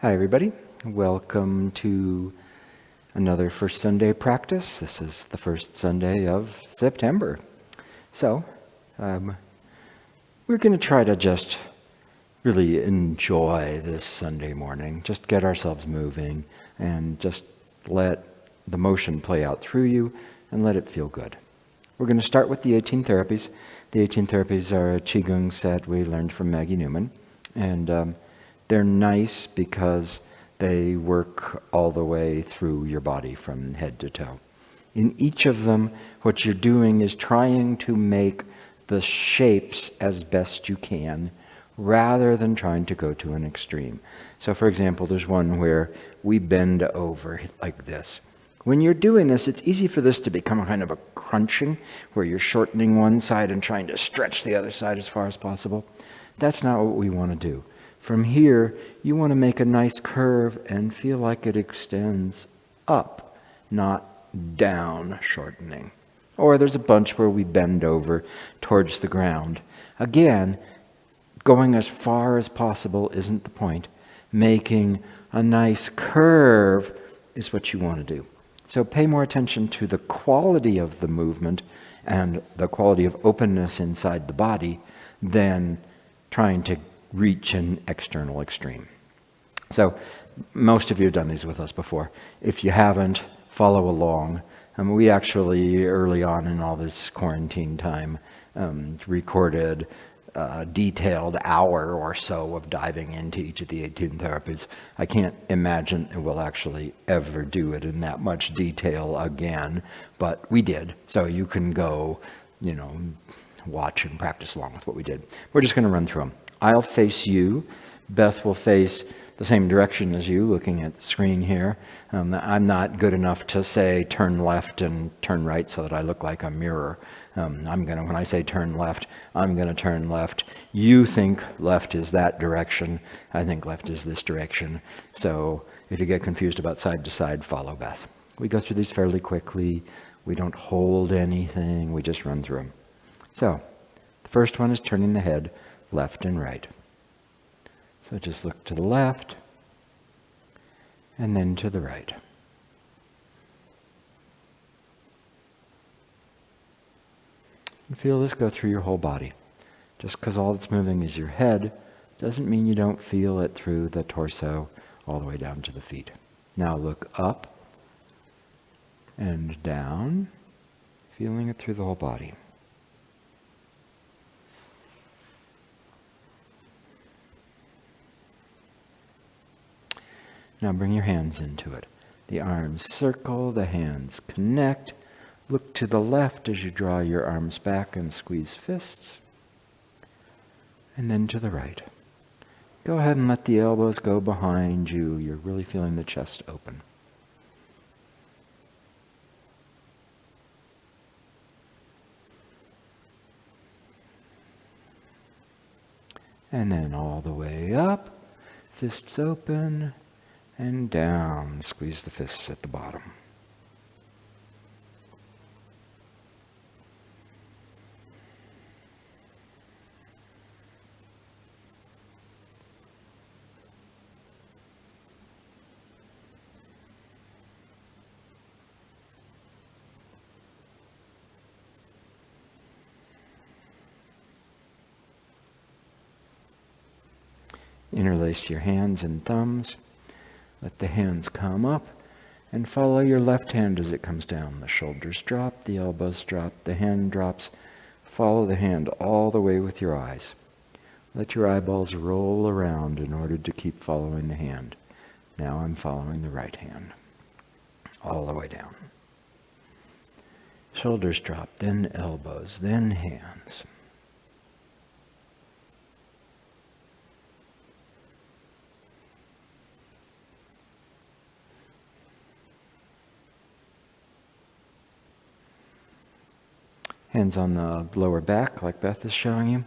Hi everybody, welcome to another First Sunday practice. This is the first Sunday of September. So, we're going to try to just really enjoy this Sunday morning, just get ourselves moving and just let the motion play out through you and let it feel good. We're going to start with the 18 therapies. The 18 therapies are a Qigong set we learned from Maggie Newman, and they're nice because they work all the way through your body from head to toe. In each of them, what you're doing is trying to make the shapes as best you can rather than trying to go to an extreme. So for example, there's one where we bend over like this. When you're doing this, it's easy for this to become kind of a crunching, where you're shortening one side and trying to stretch the other side as far as possible. That's not what we want to do. From here, you want to make a nice curve and feel like it extends up, not down, shortening. Or there's a bunch where we bend over towards the ground. Again, going as far as possible isn't the point. Making a nice curve is what you want to do. So pay more attention to the quality of the movement and the quality of openness inside the body than trying to reach an external extreme. So most of you have done these with us before. If you haven't, follow along. We actually, early on in all this quarantine time, recorded a detailed hour or so of diving into each of the 18 therapies. I can't imagine that we'll actually ever do it in that much detail again, but we did. So you can go, watch and practice along with what we did. We're just going to run through them. I'll face you. Beth will face the same direction as you, looking at the screen here. I'm not good enough to say turn left and turn right so that I look like a mirror. When I say turn left, I'm going to turn left. You think left is that direction. I think left is this direction. So if you get confused about side to side, follow Beth. We go through these fairly quickly. We don't hold anything. We just run through them. So the first one is turning the head left and right. So just look to the left and then to the right. And feel this go through your whole body. Just because all that's moving is your head doesn't mean you don't feel it through the torso all the way down to the feet. Now look up and down, feeling it through the whole body. Now bring your hands into it. The arms circle, the hands connect. Look to the left as you draw your arms back and squeeze fists. And then to the right. Go ahead and let the elbows go behind you. You're really feeling the chest open. And then all the way up, fists open. And down, squeeze the fists at the bottom. Interlace your hands and thumbs. Let the hands come up and follow your left hand as it comes down. The shoulders drop, the elbows drop, the hand drops. Follow the hand all the way with your eyes. Let your eyeballs roll around in order to keep following the hand. Now I'm following the right hand, all the way down. Shoulders drop, then elbows, then hands. Hands on the lower back, like Beth is showing you.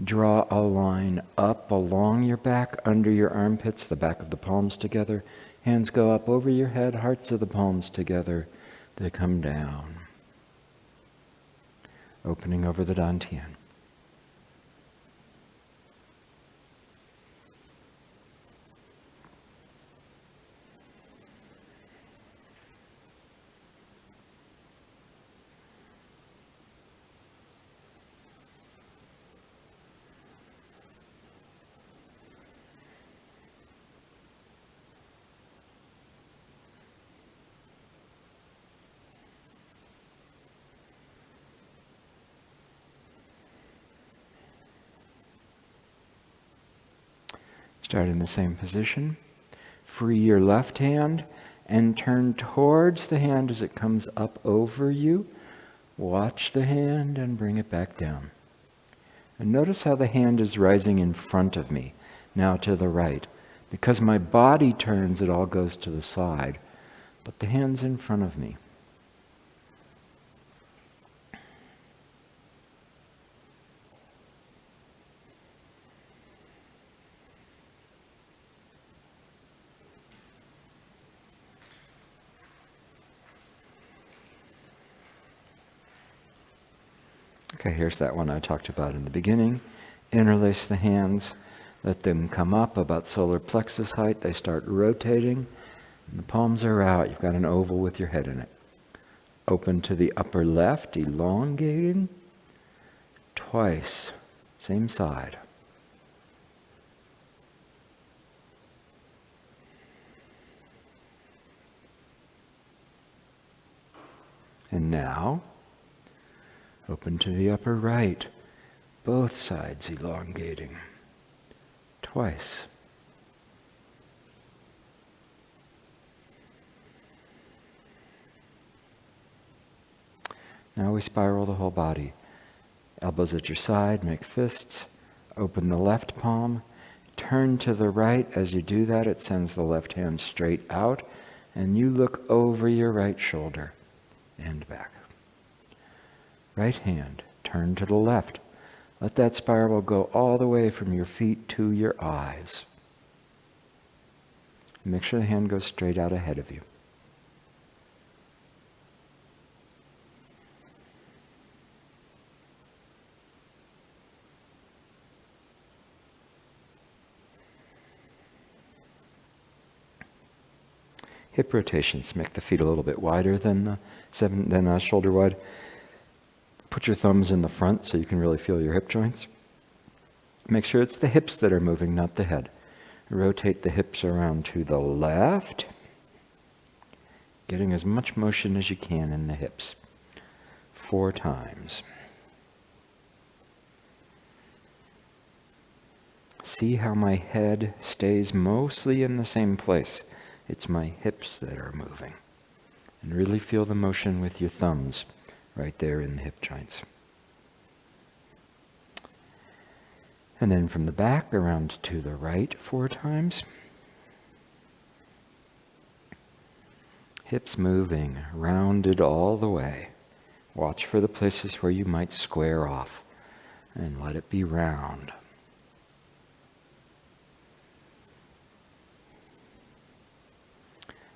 Draw a line up along your back, under your armpits, the back of the palms together. Hands go up over your head, hearts of the palms together. They come down. Opening over the dantian. Start in the same position. Free your left hand and turn towards the hand as it comes up over you. Watch the hand and bring it back down. And notice how the hand is rising in front of me, now to the right. Because my body turns, it all goes to the side, but the hand's in front of me. Okay, here's that one I talked about in the beginning. Interlace the hands. Let them come up about solar plexus height. They start rotating. And the palms are out. You've got an oval with your head in it. Open to the upper left, elongating. Twice. Same side. And now, open to the upper right, both sides elongating. Twice. Now we spiral the whole body. Elbows at your side, make fists. Open the left palm. Turn to the right. As you do that, it sends the left hand straight out, and you look over your right shoulder and back. Right hand, turn to the left. Let that spiral go all the way from your feet to your eyes. Make sure the hand goes straight out ahead of you. Hip rotations. Make the feet a little bit wider than shoulder wide. Put your thumbs in the front so you can really feel your hip joints. Make sure it's the hips that are moving, not the head. Rotate the hips around to the left, getting as much motion as you can in the hips. 4 times. See how my head stays mostly in the same place. It's my hips that are moving. And really feel the motion with your thumbs right there in the hip joints. And then from the back around to the right 4 times. Hips moving, rounded all the way. Watch for the places where you might square off and let it be round.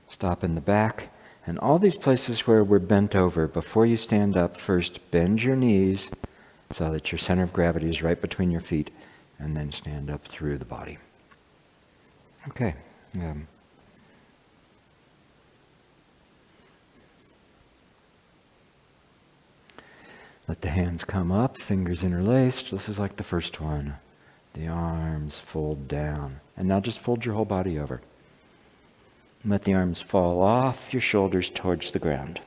Stop in the back, and all these places where we're bent over, before you stand up, first bend your knees so that your center of gravity is right between your feet, and then stand up through the body. Okay. Let the hands come up, fingers interlaced. This is like the first one. The arms fold down. And now just fold your whole body over. Let the arms fall off your shoulders towards the ground.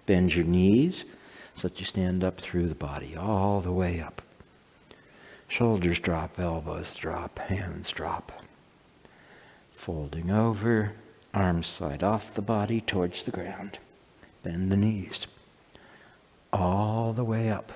Bend your knees so that you stand up through the body, all the way up. Shoulders drop, elbows drop, hands drop. Folding over, arms slide off the body towards the ground. Bend the knees, all the way up.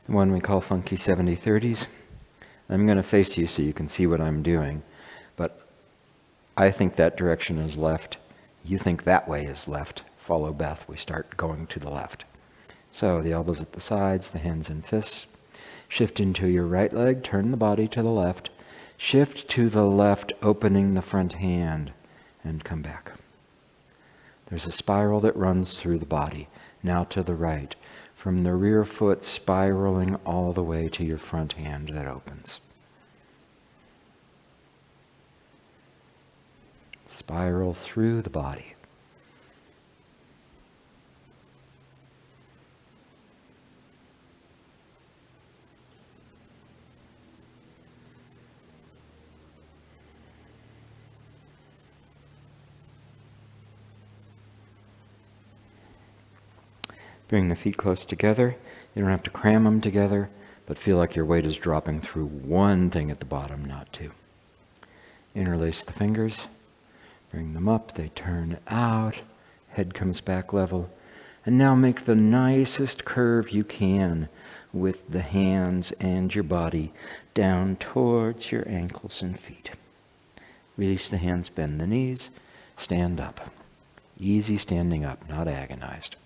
The one we call funky 70-30s. I'm going to face you so you can see what I'm doing. But I think that direction is left. You think that way is left. Follow Beth. We start going to the left. So the elbows at the sides, the hands in fists. Shift into your right leg. Turn the body to the left. Shift to the left, opening the front hand. And come back. There's a spiral that runs through the body. Now to the right. From the rear foot spiraling all the way to your front hand that opens. Spiral through the body. Bring the feet close together. You don't have to cram them together, but feel like your weight is dropping through one thing at the bottom, not two. Interlace the fingers. Bring them up. They turn out. Head comes back level. And now make the nicest curve you can with the hands and your body down towards your ankles and feet. Release the hands, bend the knees, stand up. Easy standing up, not agonized.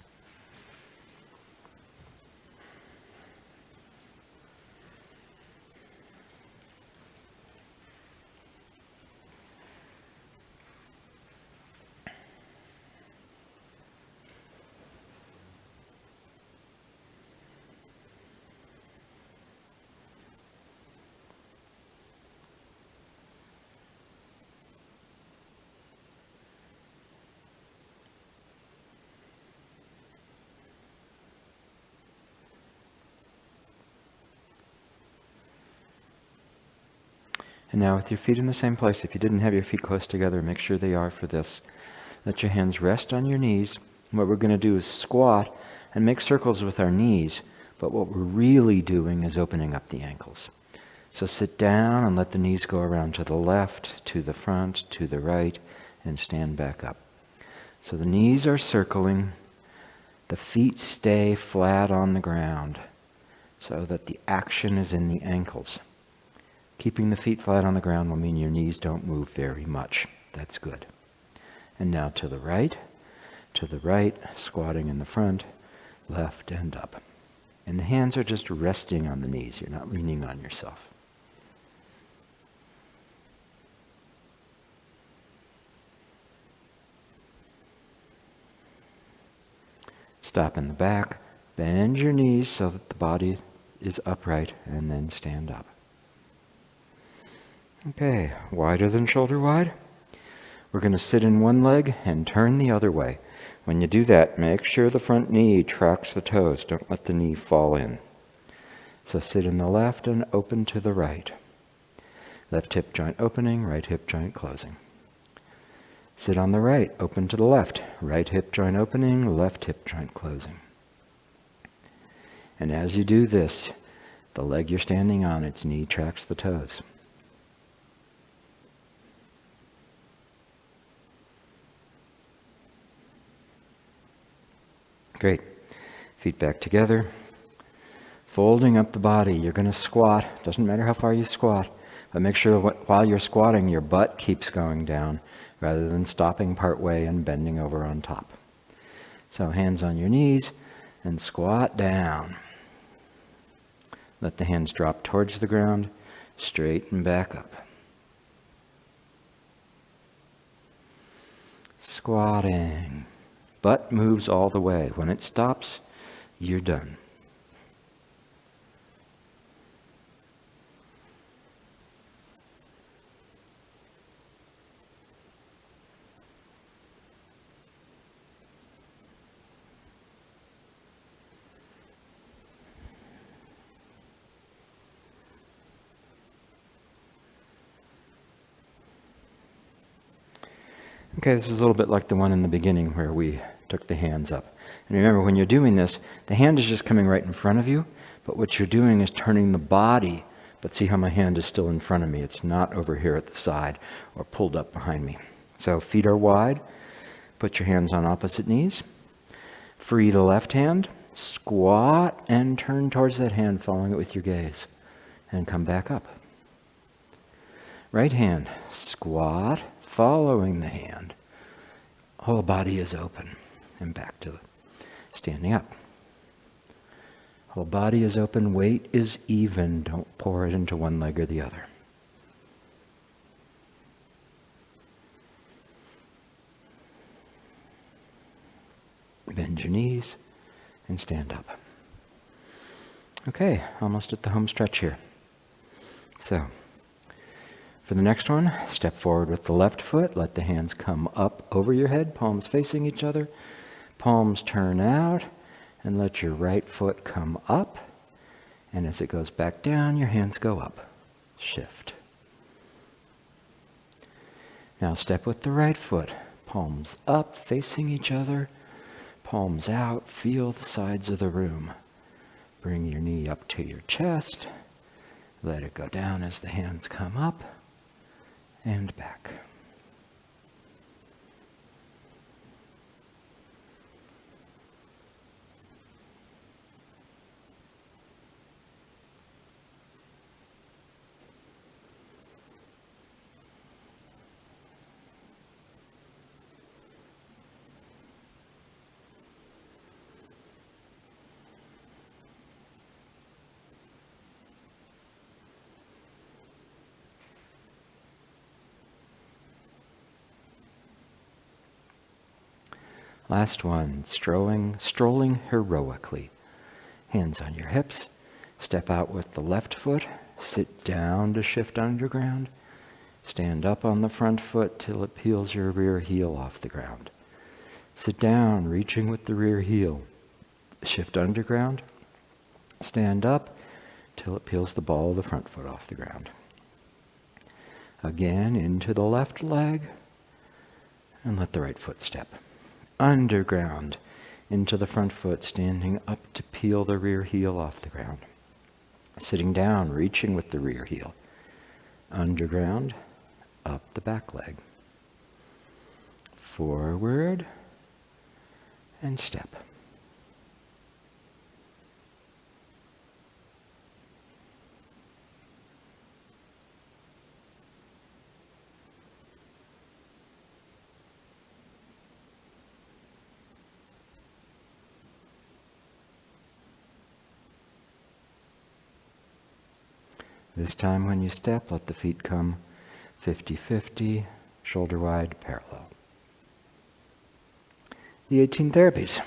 And now with your feet in the same place, if you didn't have your feet close together, make sure they are for this. Let your hands rest on your knees. And what we're going to do is squat and make circles with our knees, but what we're really doing is opening up the ankles. So sit down and let the knees go around to the left, to the front, to the right, and stand back up. So the knees are circling. The feet stay flat on the ground so that the action is in the ankles. Keeping the feet flat on the ground will mean your knees don't move very much. That's good. And now to the right, squatting in the front, left and up. And the hands are just resting on the knees. You're not leaning on yourself. Stop in the back, bend your knees so that the body is upright, and then stand up. Okay, wider than shoulder wide. We're going to sit in one leg and turn the other way. When you do that, make sure the front knee tracks the toes. Don't let the knee fall in. So sit in the left and open to the right. Left hip joint opening, right hip joint closing. Sit on the right, open to the left. Right hip joint opening, left hip joint closing. And as you do this, the leg you're standing on, its knee tracks the toes. Great. Feet back together. Folding up the body. You're going to squat. Doesn't matter how far you squat, but make sure while you're squatting, your butt keeps going down rather than stopping part way and bending over on top. So hands on your knees and squat down. Let the hands drop towards the ground, straighten back up. Squatting. Butt moves all the way. When it stops, you're done. Okay, this is a little bit like the one in the beginning where we took the hands up. And remember, when you're doing this, the hand is just coming right in front of you, but what you're doing is turning the body. But see how my hand is still in front of me. It's not over here at the side or pulled up behind me. So feet are wide. Put your hands on opposite knees. Free the left hand. Squat and turn towards that hand, following it with your gaze. And come back up. Right hand. Squat, following the hand. Whole body is open. And back to standing up. Whole body is open. Weight is even. Don't pour it into one leg or the other. Bend your knees and stand up. Okay, almost at the home stretch here. So, for the next one, step forward with the left foot. Let the hands come up over your head, palms facing each other. Palms turn out, and let your right foot come up. And as it goes back down, your hands go up. Shift. Now step with the right foot. Palms up, facing each other. Palms out, feel the sides of the room. Bring your knee up to your chest. Let it go down as the hands come up and back. Last one, strolling heroically. Hands on your hips. Step out with the left foot. Sit down to shift underground. Stand up on the front foot till it peels your rear heel off the ground. Sit down, reaching with the rear heel. Shift underground. Stand up till it peels the ball of the front foot off the ground. Again, into the left leg. And let the right foot step. Underground, into the front foot, standing up to peel the rear heel off the ground. Sitting down, reaching with the rear heel. Underground, up the back leg. Forward, and step. This time when you step, let the feet come 50-50, shoulder wide, parallel. The 18 therapies.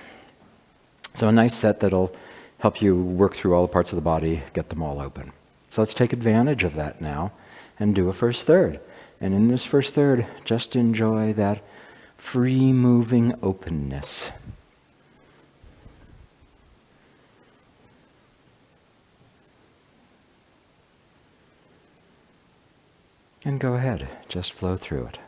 So a nice set that'll help you work through all the parts of the body, get them all open. So let's take advantage of that now and do a first third. And in this first third, just enjoy that free moving openness. And go ahead, just flow through it.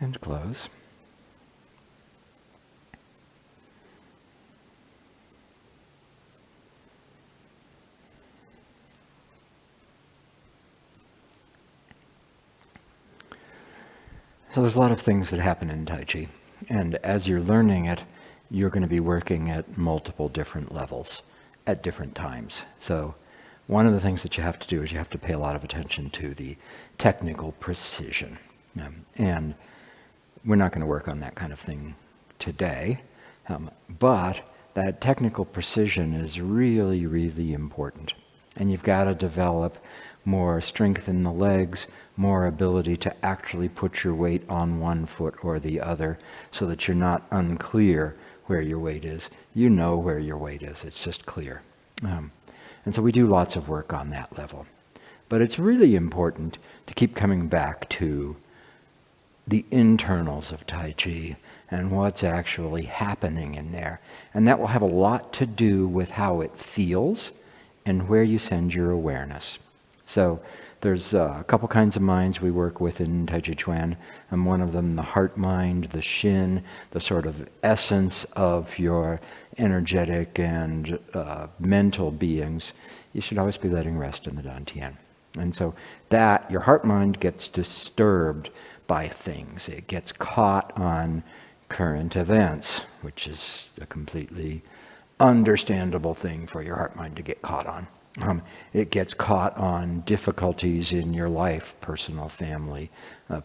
And close. So there's a lot of things that happen in Tai Chi. And as you're learning it, you're going to be working at multiple different levels at different times. So one of the things that you have to do is you have to pay a lot of attention to the technical precision. And we're not going to work on that kind of thing today. But that technical precision is really, really important. And you've got to develop more strength in the legs, more ability to actually put your weight on one foot or the other so that you're not unclear where your weight is. You know where your weight is. It's just clear. And so we do lots of work on that level. But it's really important to keep coming back to the internals of Tai Chi and what's actually happening in there. And that will have a lot to do with how it feels and where you send your awareness. So there's a couple kinds of minds we work with in Tai Chi Chuan. And one of them, the heart mind, the Shin, the sort of essence of your energetic and mental beings. You should always be letting rest in the Dantian. And so that, your heart mind gets disturbed by things. It gets caught on current events, which is a completely understandable thing for your heart mind to get caught on. It gets caught on difficulties in your life, personal, family,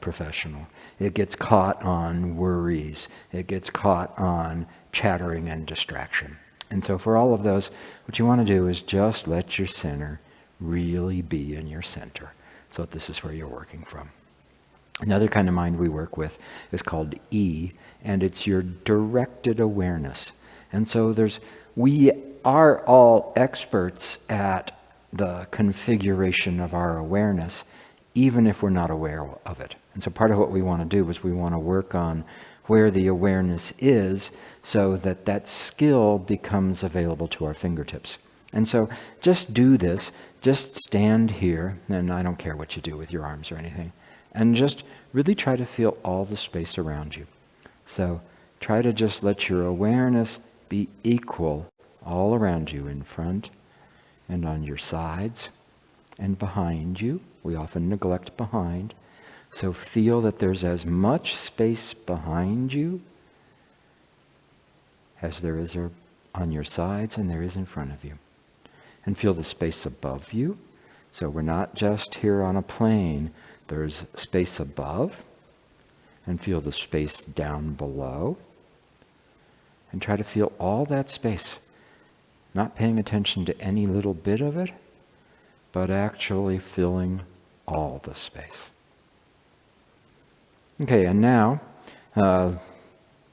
professional. It gets caught on worries. It gets caught on chattering and distraction. And so for all of those, what you want to do is just let your center really be in your center. So this is where you're working from. Another kind of mind we work with is called E, and it's your directed awareness. And so we are all experts at the configuration of our awareness, even if we're not aware of it. And so part of what we want to do is we want to work on where the awareness is so that that skill becomes available to our fingertips. And so just do this, just stand here, and I don't care what you do with your arms or anything, and just really try to feel all the space around you. So try to just let your awareness be equal all around you, in front and on your sides and behind you. We often neglect behind. So feel that there's as much space behind you as there is on your sides and there is in front of you. And feel the space above you. So we're not just here on a plane. There's space above. And feel the space down below. And try to feel all that space. Not paying attention to any little bit of it, but actually filling all the space. Okay, and now,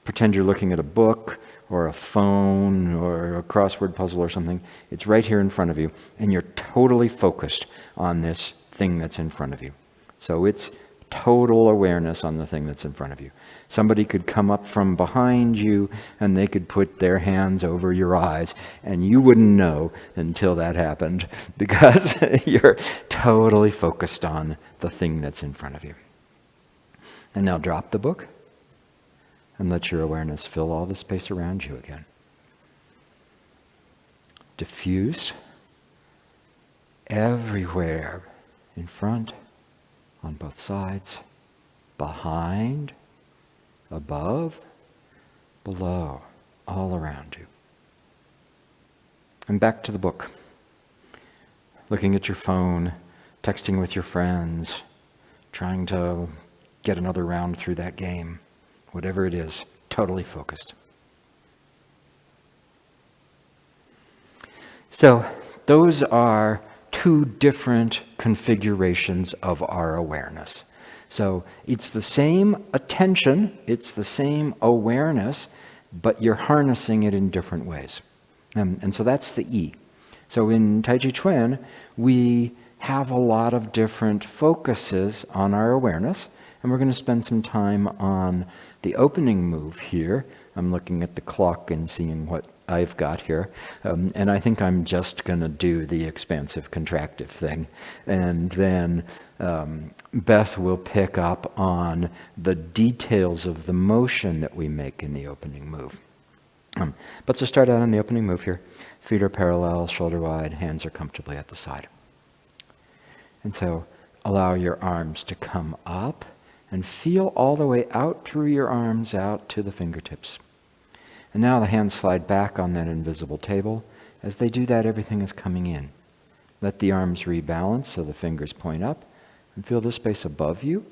pretend you're looking at a book or a phone or a crossword puzzle or something. It's right here in front of you, and you're totally focused on this thing that's in front of you. So it's total awareness on the thing that's in front of you. Somebody could come up from behind you and they could put their hands over your eyes and you wouldn't know until that happened because you're totally focused on the thing that's in front of you. And now drop the book and let your awareness fill all the space around you again. Diffuse everywhere, in front, on both sides, behind, above, below, all around you. And back to the book. Looking at your phone, texting with your friends, trying to get another round through that game. Whatever it is, totally focused. So those are two different configurations of our awareness. So it's the same attention, it's the same awareness, but you're harnessing it in different ways. And so that's the E. So in Tai Chi Chuan, we have a lot of different focuses on our awareness, And we're going to spend some time on the opening move here. I'm looking at the clock and seeing what I've got here. And I think I'm just going to do the expansive contractive thing. And then Beth will pick up on the details of the motion that we make in the opening move. But to start out on the opening move here, feet are parallel, shoulder wide, hands are comfortably at the side. And so allow your arms to come up and feel all the way out through your arms out to the fingertips. And now the hands slide back on that invisible table. As they do that, everything is coming in. Let the arms rebalance so the fingers point up and feel the space above you.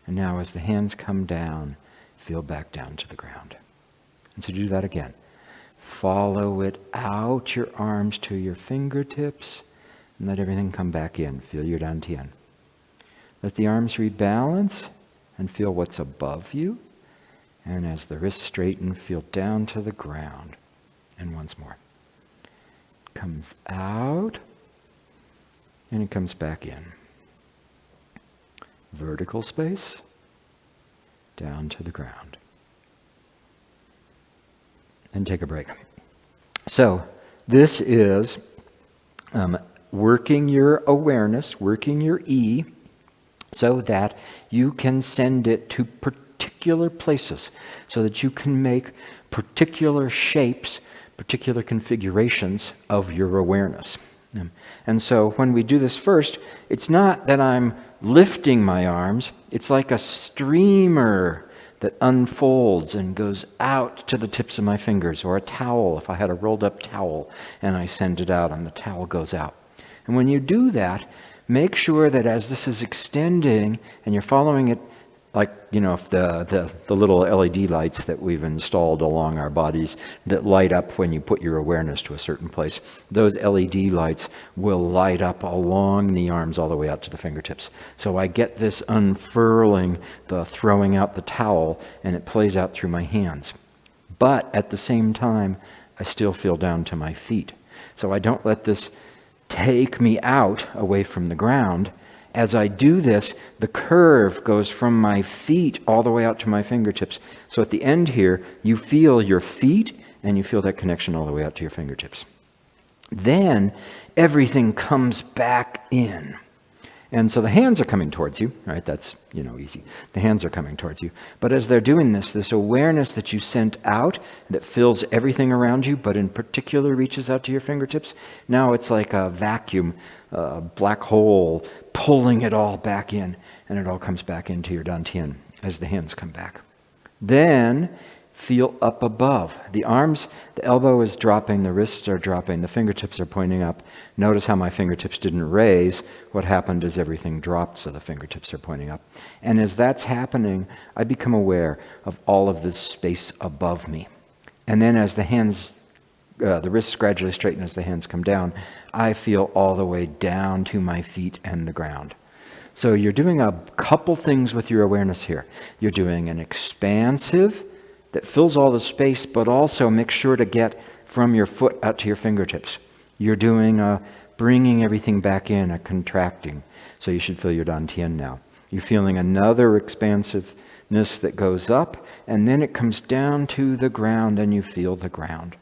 And now as the hands come down, feel back down to the ground. And so do that again. Follow it out your arms to your fingertips and let everything come back in. Feel your dantian. Let the arms rebalance and feel what's above you. And as the wrists straighten, feel down to the ground. And once more. Comes out and it comes back in. Vertical space, down to the ground. And take a break. So this is working your awareness, working your E, so that you can send it to particular places, so that you can make particular shapes, particular configurations of your awareness. And so when we do this first, it's not that I'm lifting my arms, it's like a streamer that unfolds and goes out to the tips of my fingers, or a towel, if I had a rolled up towel and I send it out and the towel goes out. And when you do that, make sure that as this is extending and you're following it, like, if the little LED lights that we've installed along our bodies that light up when you put your awareness to a certain place, those LED lights will light up along the arms all the way out to the fingertips. So I get this unfurling, the throwing out the towel, and it plays out through my hands. But at the same time, I still feel down to my feet. So I don't let this take me out away from the ground. As I do this, the curve goes from my feet all the way out to my fingertips. So at the end here, you feel your feet and you feel that connection all the way out to your fingertips. Then everything comes back in. And so the hands are coming towards you, right? That's, easy. The hands are coming towards you. But as they're doing this awareness that you sent out that fills everything around you, but in particular reaches out to your fingertips, now it's like a vacuum, a black hole, pulling it all back in, and it all comes back into your dantian as the hands come back. Then feel up above. The arms, the elbow is dropping, the wrists are dropping, the fingertips are pointing up. Notice how my fingertips didn't raise. What happened is everything dropped, so the fingertips are pointing up. And as that's happening, I become aware of all of this space above me. And then as the hands, the wrists gradually straighten as the hands come down, I feel all the way down to my feet and the ground. So you're doing a couple things with your awareness here. You're doing an expansive that fills all the space, but also make sure to get from your foot out to your fingertips. You're doing a bringing everything back in, a contracting. So you should feel your dantian now. You're feeling another expansiveness that goes up, and then it comes down to the ground, and you feel the ground.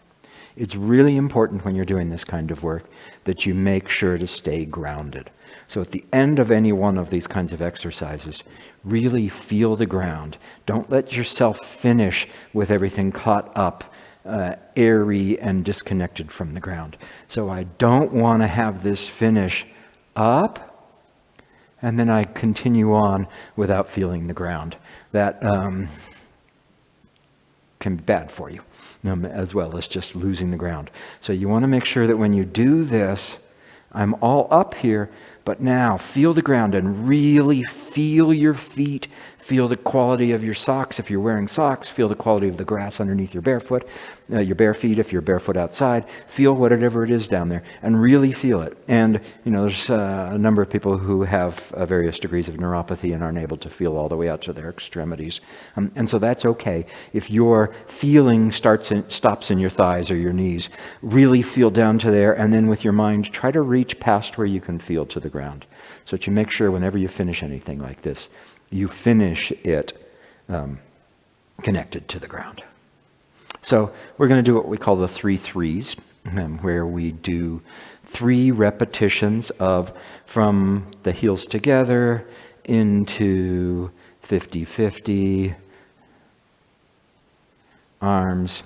It's really important when you're doing this kind of work that you make sure to stay grounded. So at the end of any one of these kinds of exercises, really feel the ground. Don't let yourself finish with everything caught up, airy and disconnected from the ground. So I don't want to have this finish up, and then I continue on without feeling the ground. That can be bad for you, as well as just losing the ground. So you want to make sure that when you do this, I'm all up here, but now feel the ground and really feel your feet. Feel the quality of your socks if you're wearing socks. Feel the quality of the grass underneath your bare feet if you're barefoot outside. Feel whatever it is down there and really feel it. And, there's a number of people who have various degrees of neuropathy and aren't able to feel all the way out to their extremities. And so that's okay. If your feeling stops in your thighs or your knees, really feel down to there, and then with your mind, try to reach past where you can feel to the ground. So that you make sure whenever you finish anything like this, you finish it connected to the ground. So we're going to do what we call the 3 threes, where we do 3 repetitions of from the heels together into 50-50, arms,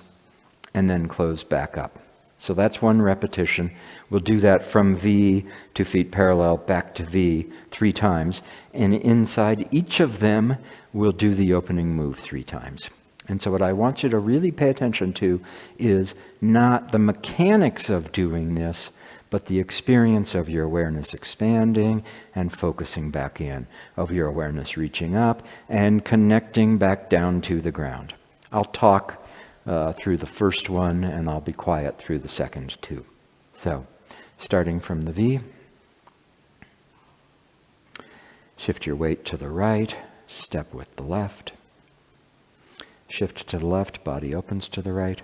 and then close back up. So that's 1 repetition. We'll do that from V to feet parallel back to V 3 times. And inside each of them, we'll do the opening move 3 times. And so what I want you to really pay attention to is not the mechanics of doing this, but the experience of your awareness expanding and focusing back in, of your awareness reaching up and connecting back down to the ground. I'll talk through the first one, and I'll be quiet through the second 2. So, starting from the V, shift your weight to the right, step with the left. Shift to the left, body opens to the right.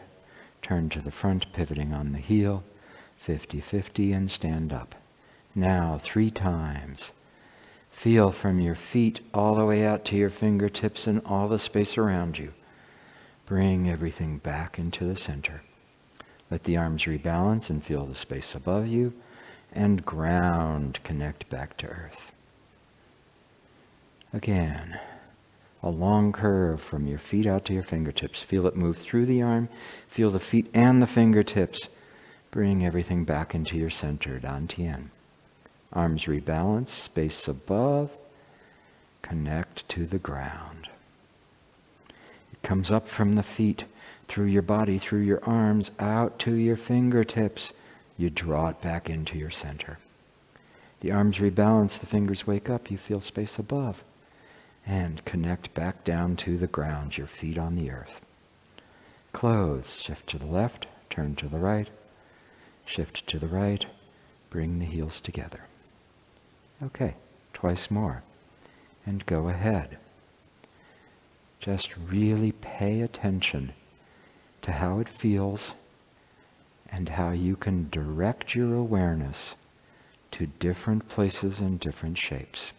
Turn to the front, pivoting on the heel. 50-50 and stand up. Now 3 times. Feel from your feet all the way out to your fingertips and all the space around you. Bring everything back into the center. Let the arms rebalance and feel the space above you. And ground, connect back to earth. Again, a long curve from your feet out to your fingertips. Feel it move through the arm. Feel the feet and the fingertips. Bring everything back into your center, Dantian. Arms rebalance, space above. Connect to the ground. It comes up from the feet, through your body, through your arms, out to your fingertips. You draw it back into your center. The arms rebalance, the fingers wake up, you feel space above. And connect back down to the ground, your feet on the earth. Close, shift to the left, turn to the right. Shift to the right, bring the heels together. Okay, twice more. And go ahead. Just really pay attention to how it feels and how you can direct your awareness to different places and different shapes.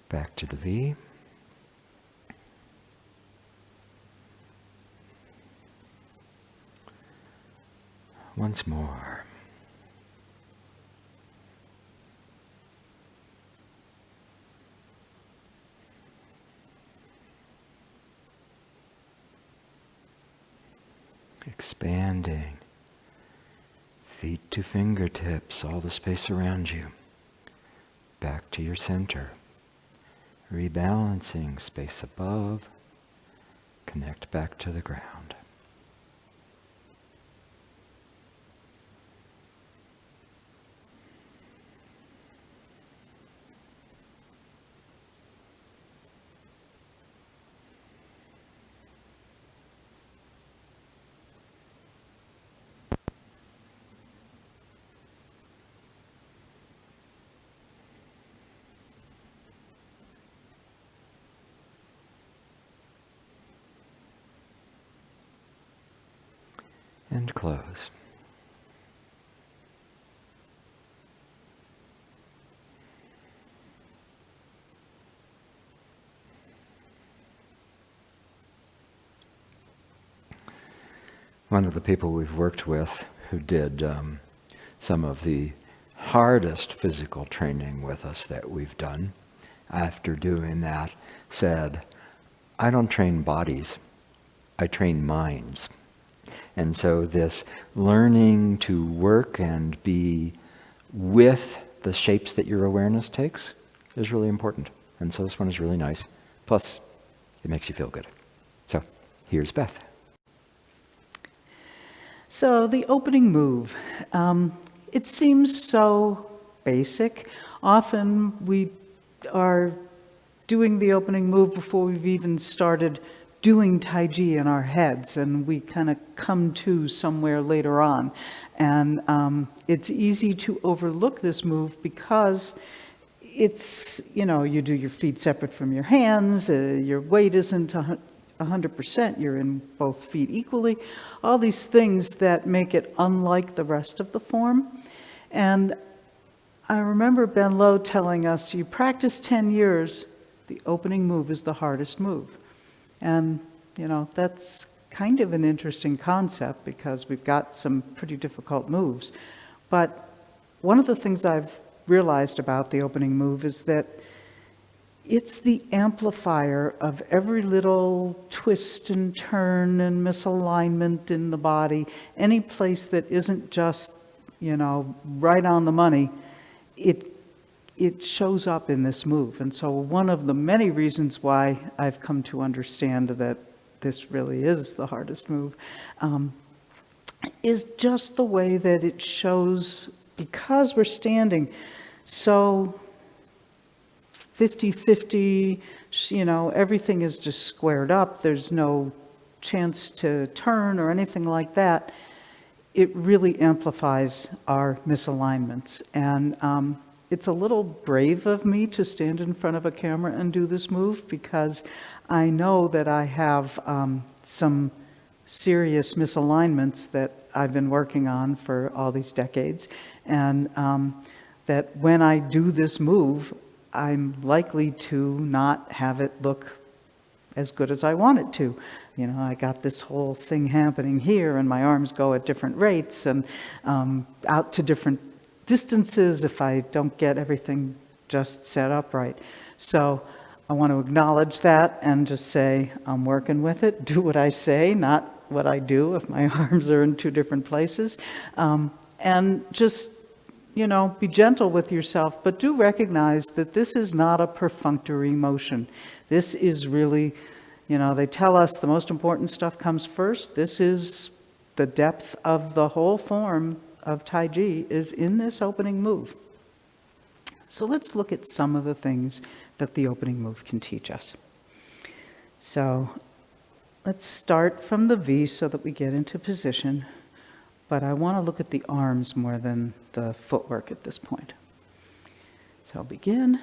Back to the V. Once more. Expanding. Feet to fingertips, all the space around you. Back to your center. Rebalancing, space above, connect back to the ground. And close. One of the people we've worked with who did some of the hardest physical training with us that we've done, after doing that, said, I don't train bodies, I train minds. And so this learning to work and be with the shapes that your awareness takes is really important. And so this one is really nice. Plus, it makes you feel good. So here's Beth. So the opening move, it seems so basic. Often we are doing the opening move before we've even started doing Tai Chi in our heads, and we kind of come to somewhere later on. And it's easy to overlook this move because it's, you do your feet separate from your hands, your weight isn't 100%, you're in both feet equally, all these things that make it unlike the rest of the form. And I remember Ben Lowe telling us, you practice 10 years, the opening move is the hardest move. And, that's kind of an interesting concept because we've got some pretty difficult moves. But one of the things I've realized about the opening move is that it's the amplifier of every little twist and turn and misalignment in the body. Any place that isn't just, right on the money, it shows up in this move. And so one of the many reasons why I've come to understand that this really is the hardest move is just the way that it shows, because we're standing so 50-50, everything is just squared up. There's no chance to turn or anything like that. It really amplifies our misalignments. And it's a little brave of me to stand in front of a camera and do this move because I know that I have some serious misalignments that I've been working on for all these decades. And that when I do this move, I'm likely to not have it look as good as I want it to. I got this whole thing happening here and my arms go at different rates and out to different distances if I don't get everything just set up right. So I want to acknowledge that and just say, I'm working with it. Do what I say, not what I do if my arms are in two different places. And just, be gentle with yourself, but do recognize that this is not a perfunctory motion. This is really, they tell us the most important stuff comes first. This is the depth of the whole form of Tai Chi is in this opening move. So let's look at some of the things that the opening move can teach us. So let's start from the V so that we get into position. But I want to look at the arms more than the footwork at this point. So I'll begin.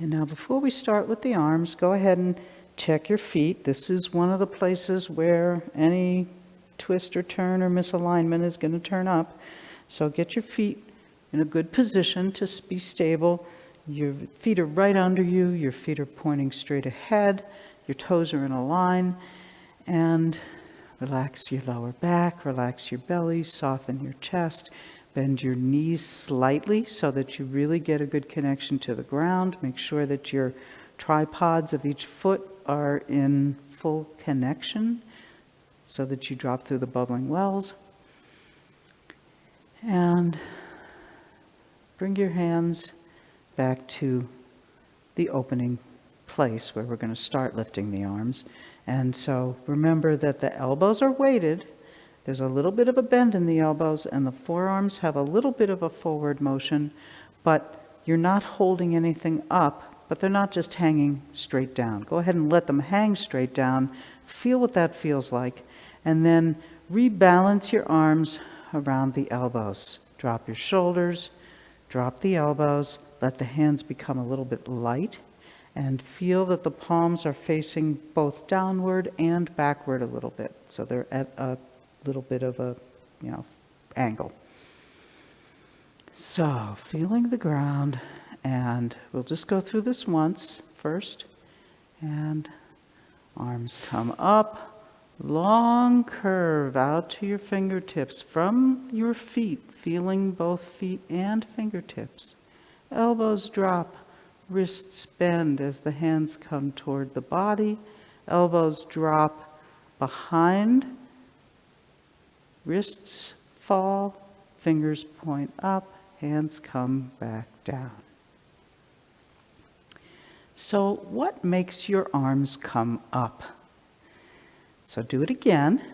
And now before we start with the arms, go ahead and check your feet. This is one of the places where any twist or turn or misalignment is going to turn up. So get your feet in a good position to be stable. Your feet are right under you. Your feet are pointing straight ahead. Your toes are in a line. And relax your lower back, relax your belly, soften your chest. Bend your knees slightly so that you really get a good connection to the ground. Make sure that your tripods of each foot are in full connection so that you drop through the bubbling wells. And bring your hands back to the opening place where we're going to start lifting the arms. And so remember that the elbows are weighted. There's a little bit of a bend in the elbows and the forearms have a little bit of a forward motion, but you're not holding anything up, but they're not just hanging straight down. Go ahead and let them hang straight down. Feel what that feels like. And then rebalance your arms around the elbows. Drop your shoulders, drop the elbows, let the hands become a little bit light, and feel that the palms are facing both downward and backward a little bit. So they're at a little bit of a, angle. So feeling the ground, and we'll just go through this once first. And arms come up, long curve out to your fingertips from your feet, feeling both feet and fingertips. Elbows drop, wrists bend as the hands come toward the body. Elbows drop behind, wrists fall, fingers point up, hands come back down. So what makes your arms come up? So do it again,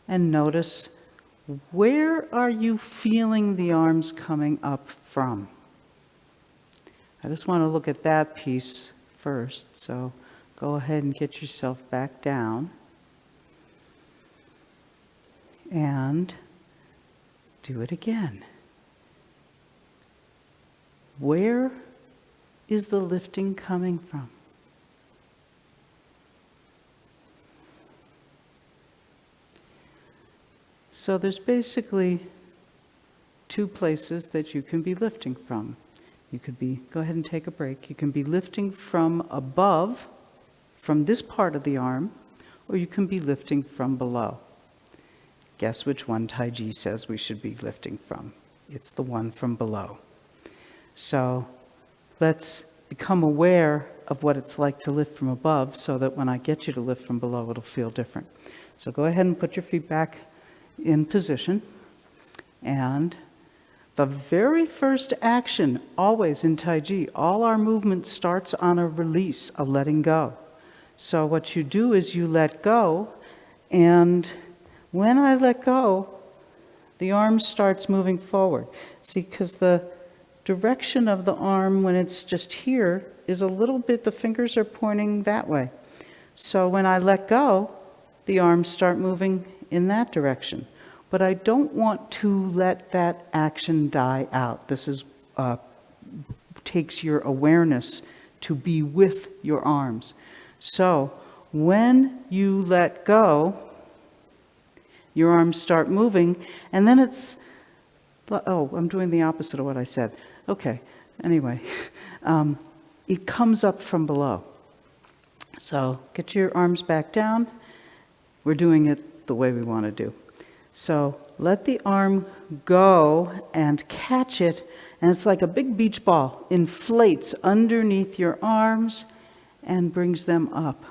and notice, where are you feeling the arms coming up from? I just want to look at that piece first, so go ahead and get yourself back down. And do it again. Where is the lifting coming from? So there's basically two places that you can be lifting from. You could be, go ahead and take a break. You can be lifting from above, from this part of the arm, or you can be lifting from below. Guess which one Taiji says we should be lifting from? It's the one from below. So let's become aware of what it's like to lift from above so that when I get you to lift from below, it'll feel different. So go ahead and put your feet back in position. And the very first action, always in Taiji, all our movement starts on a release, a letting go. So what you do is you let go, and when I let go, the arm starts moving forward. See, because the direction of the arm when it's just here is a little bit, the fingers are pointing that way. So when I let go, the arms start moving in that direction. But I don't want to let that action die out. This is takes your awareness to be with your arms. So when you let go, your arms start moving, and then it's, oh, I'm doing the opposite of what I said. Okay, anyway, it comes up from below. So get your arms back down. We're doing it the way we want to do. So let the arm go and catch it, and it's like a big beach ball, inflates underneath your arms and brings them up.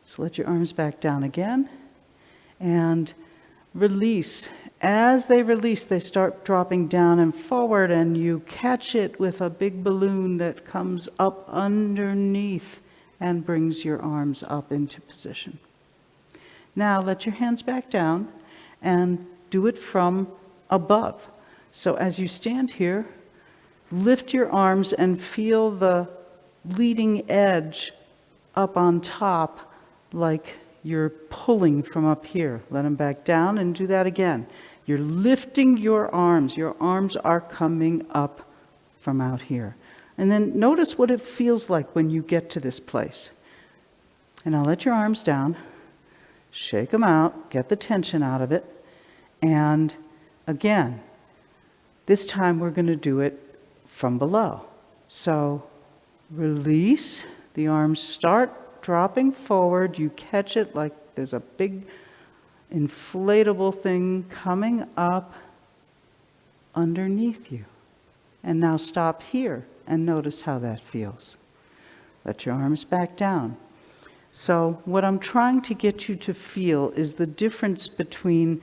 So let your arms back down again and release. As they release, they start dropping down and forward, and you catch it with a big balloon that comes up underneath and brings your arms up into position. Now let your hands back down and do it from above. So as you stand here, lift your arms and feel the leading edge up on top like you're pulling from up here. Let them back down and do that again. You're lifting your arms. Your arms are coming up from out here. And then notice what it feels like when you get to this place. And now let your arms down. Shake them out, get the tension out of it, and again, this time we're going to do it from below. So release, the arms start dropping forward, you catch it like there's a big inflatable thing coming up underneath you. And now stop here and notice how that feels. Let your arms back down. So what I'm trying to get you to feel is the difference between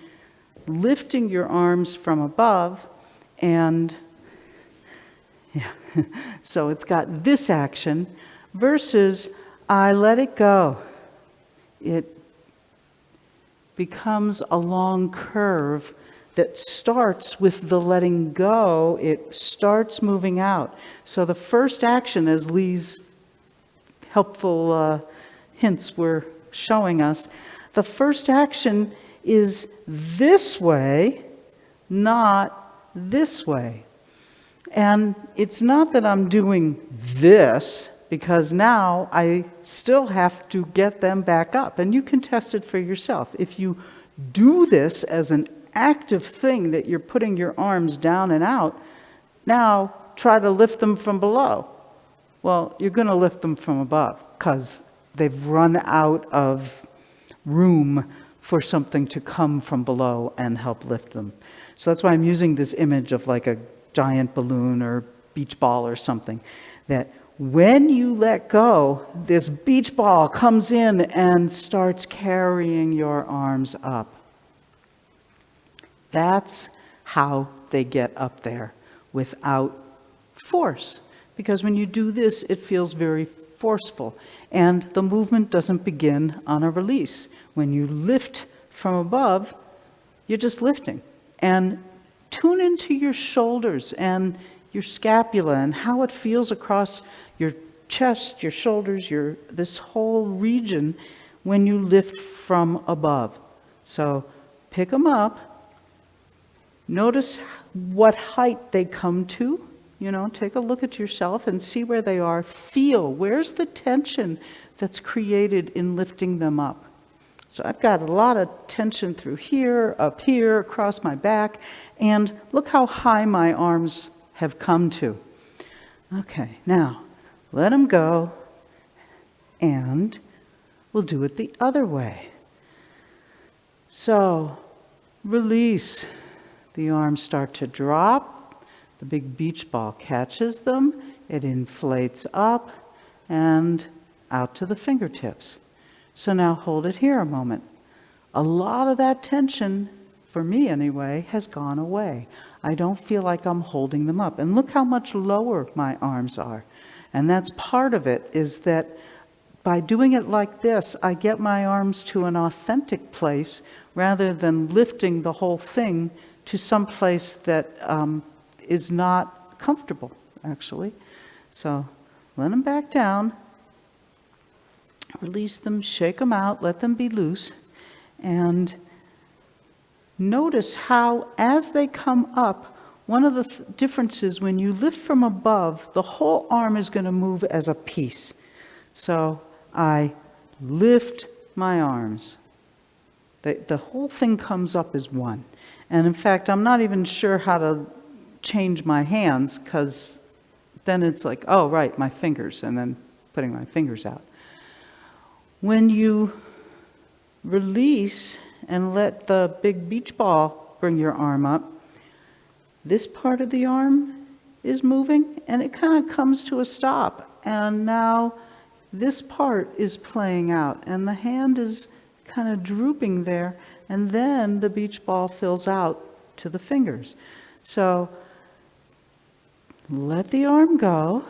lifting your arms from above and, so it's got this action versus I let it go. It becomes a long curve that starts with the letting go. It starts moving out. So the first action, as Lee's helpful hints were showing us, the first action is this way, not this way. And it's not that I'm doing this, because now I still have to get them back up. And you can test it for yourself. If you do this as an active thing that you're putting your arms down and out, now try to lift them from below. Well, you're going to lift them from above because they've run out of room for something to come from below and help lift them. So that's why I'm using this image of like a giant balloon or beach ball or something, that when you let go, this beach ball comes in and starts carrying your arms up. That's how they get up there without force. Because when you do this, it feels very forceful. And the movement doesn't begin on a release. When you lift from above, you're just lifting. And tune into your shoulders and your scapula and how it feels across your chest, your shoulders, this whole region when you lift from above. So pick them up. Notice what height they come to. Take a look at yourself and see where they are. Feel, where's the tension that's created in lifting them up? So I've got a lot of tension through here, up here, across my back, and look how high my arms have come to. Okay, now let them go, and we'll do it the other way. So release. The arms start to drop. The big beach ball catches them. It inflates up and out to the fingertips. So now hold it here a moment. A lot of that tension, for me anyway, has gone away. I don't feel like I'm holding them up. And look how much lower my arms are. And that's part of it, is that by doing it like this, I get my arms to an authentic place rather than lifting the whole thing to some place that is not comfortable, actually. So let them back down. Release them, shake them out, let them be loose. And notice how, as they come up, one of the differences when you lift from above, the whole arm is going to move as a piece. So I lift my arms. The whole thing comes up as one. And in fact, I'm not even sure how to change my hands, because then it's like, oh, right, my fingers, and then putting my fingers out. When you release and let the big beach ball bring your arm up, this part of the arm is moving, and it kind of comes to a stop. And now this part is playing out, and the hand is kind of drooping there, and then the beach ball fills out to the fingers. So let the arm go,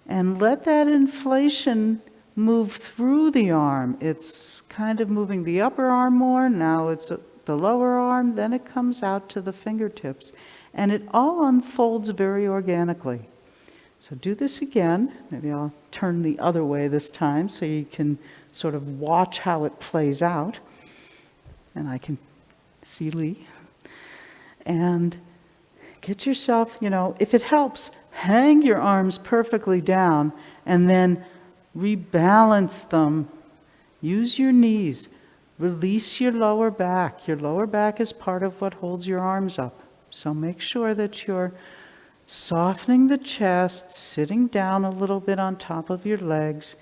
and let that inflation move through the arm. It's kind of moving the upper arm more, now it's the lower arm, then it comes out to the fingertips. And it all unfolds very organically. So do this again. Maybe I'll turn the other way this time so you can sort of watch how it plays out. And I can see Lee. And get yourself, if it helps, hang your arms perfectly down and then rebalance them. Use your knees. Release your lower back. Your lower back is part of what holds your arms up. So make sure that you're softening the chest, sitting down a little bit on top of your legs,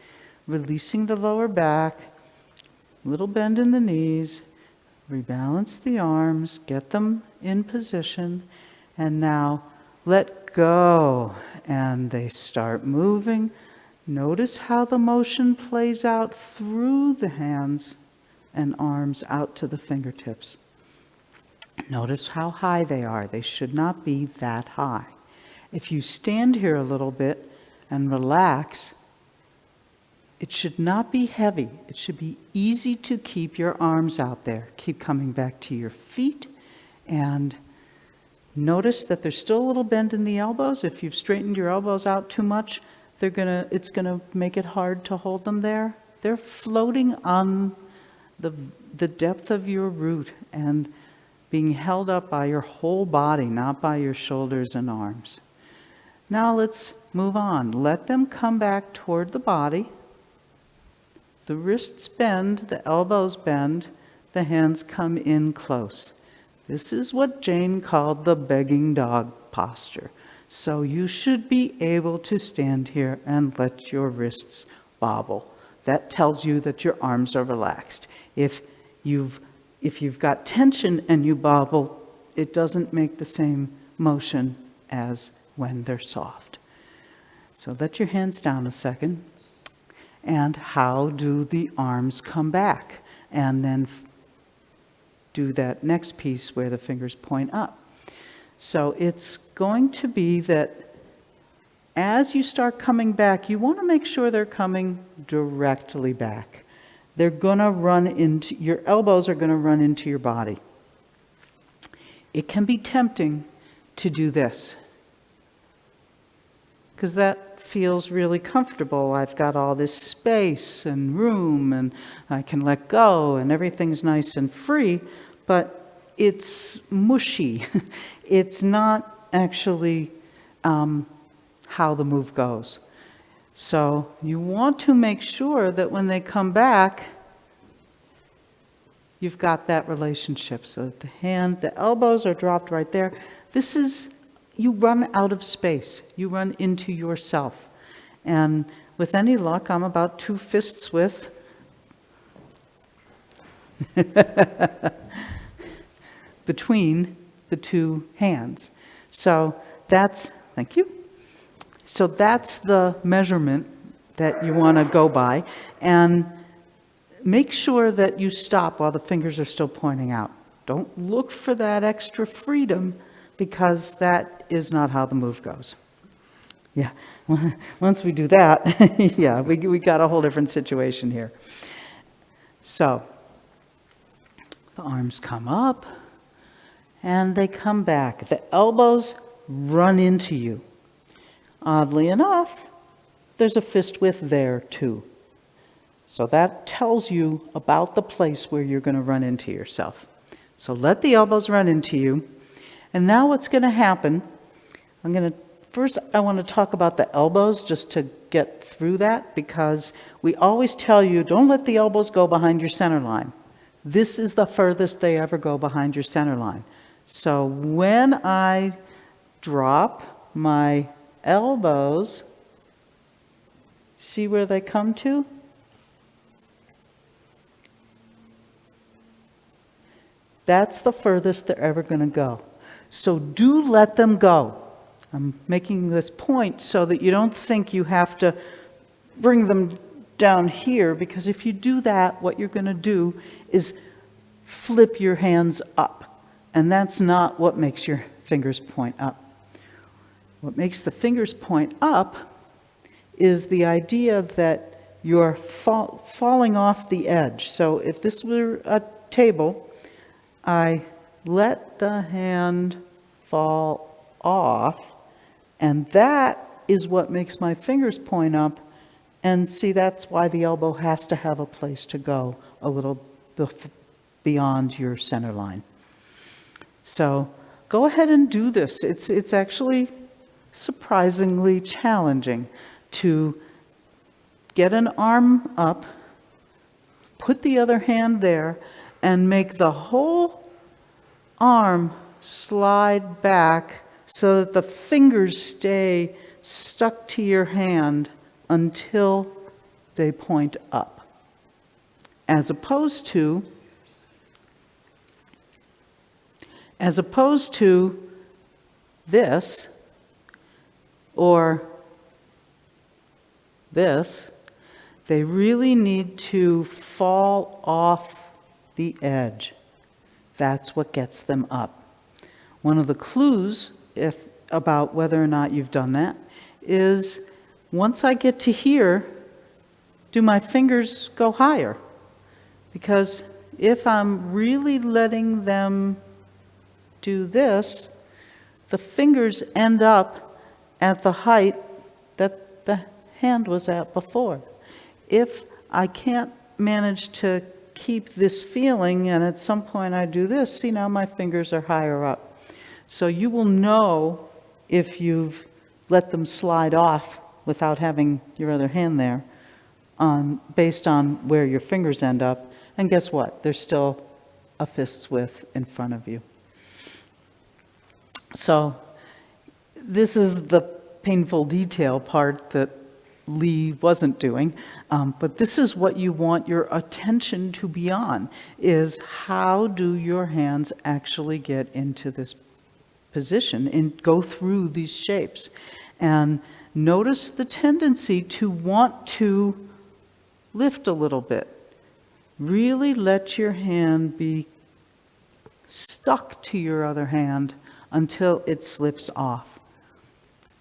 releasing the lower back, little bend in the knees, rebalance the arms, get them in position, and now let go. And they start moving. Notice how the motion plays out through the hands and arms out to the fingertips. Notice how high they are. They should not be that high. If you stand here a little bit and relax, it should not be heavy. It should be easy to keep your arms out there. Keep coming back to your feet, and notice that there's still a little bend in the elbows. If you've straightened your elbows out too much, it's gonna make it hard to hold them there. They're floating on the depth of your root and being held up by your whole body, not by your shoulders and arms. Now let's move on. Let them come back toward the body. The wrists bend, the elbows bend, the hands come in close. This is what Jane called the begging dog posture. So you should be able to stand here and let your wrists bobble. That tells you that your arms are relaxed. If you've got tension and you bobble, it doesn't make the same motion as when they're soft. So let your hands down a second. And how do the arms come back? And then do that next piece where the fingers point up. So it's going to be that as you start coming back, you want to make sure they're coming directly back. They're going to run into, your elbows are going to run into your body. It can be tempting to do this, because that feels really comfortable. I've got all this space and room, and I can let go, and everything's nice and free, but it's mushy. It's not actually how the move goes. So you want to make sure that when they come back, you've got that relationship. So that the elbows are dropped right there. This is, you run out of space. You run into yourself. And with any luck, I'm about 2 fists width. Between the 2 hands. So that's, thank you. So that's the measurement that you want to go by. And make sure that you stop while the fingers are still pointing out. Don't look for that extra freedom, because that is not how the move goes. Yeah, once we do that, yeah, we got a whole different situation here. So the arms come up and they come back. The elbows run into you. Oddly enough, there's a fist width there too. So that tells you about the place where you're going to run into yourself. So let the elbows run into you. And now what's going to happen, first I want to talk about the elbows just to get through that, because we always tell you, don't let the elbows go behind your center line. This is the furthest they ever go behind your center line. So when I drop my elbows, see where they come to? That's the furthest they're ever going to go. So do let them go. I'm making this point so that you don't think you have to bring them down here, because if you do that, what you're going to do is flip your hands up. And that's not what makes your fingers point up. What makes the fingers point up is the idea that you're falling off the edge. So if this were a table, I let the hand fall off, and that is what makes my fingers point up. And see, that's why the elbow has to have a place to go a little beyond your center line. So go ahead and do this. It's actually surprisingly challenging to get an arm up, put the other hand there, and make the whole arm slide back so that the fingers stay stuck to your hand until they point up. As opposed to this or this, they really need to fall off the edge. That's what gets them up. One of the clues about whether or not you've done that is, once I get to here, do my fingers go higher? Because if I'm really letting them do this, the fingers end up at the height that the hand was at before. If I can't manage to keep this feeling, and at some point I do this, see, now my fingers are higher up. So you will know if you've let them slide off without having your other hand there, based on where your fingers end up. And guess what? There's still a fist's width in front of you. So this is the painful detail part that Lee wasn't doing, but this is what you want your attention to be on, is how do your hands actually get into this position and go through these shapes. And notice the tendency to want to lift a little bit. Really let your hand be stuck to your other hand until it slips off.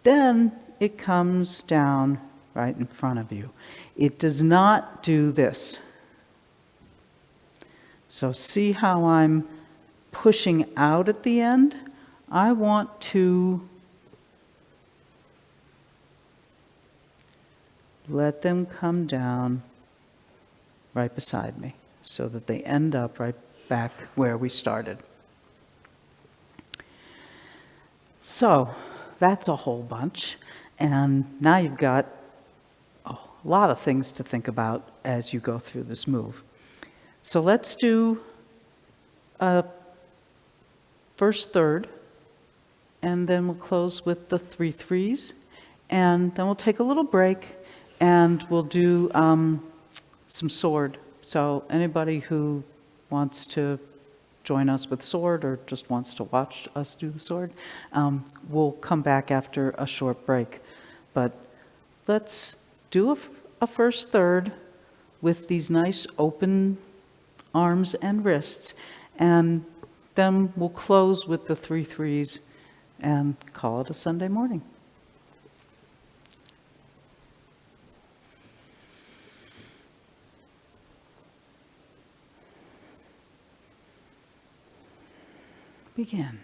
Then it comes down right in front of you. It does not do this. So see how I'm pushing out at the end? I want to let them come down right beside me so that they end up right back where we started. So that's a whole bunch. And now you've got a lot of things to think about as you go through this move. So let's do a first third, and then we'll close with the 3 threes, and then we'll take a little break, and we'll do some sword. So anybody who wants to join us with sword or just wants to watch us do the sword, we'll come back after a short break. But let's do a first third with these nice open arms and wrists, and then we'll close with the 3 threes and call it a Sunday morning. Begin.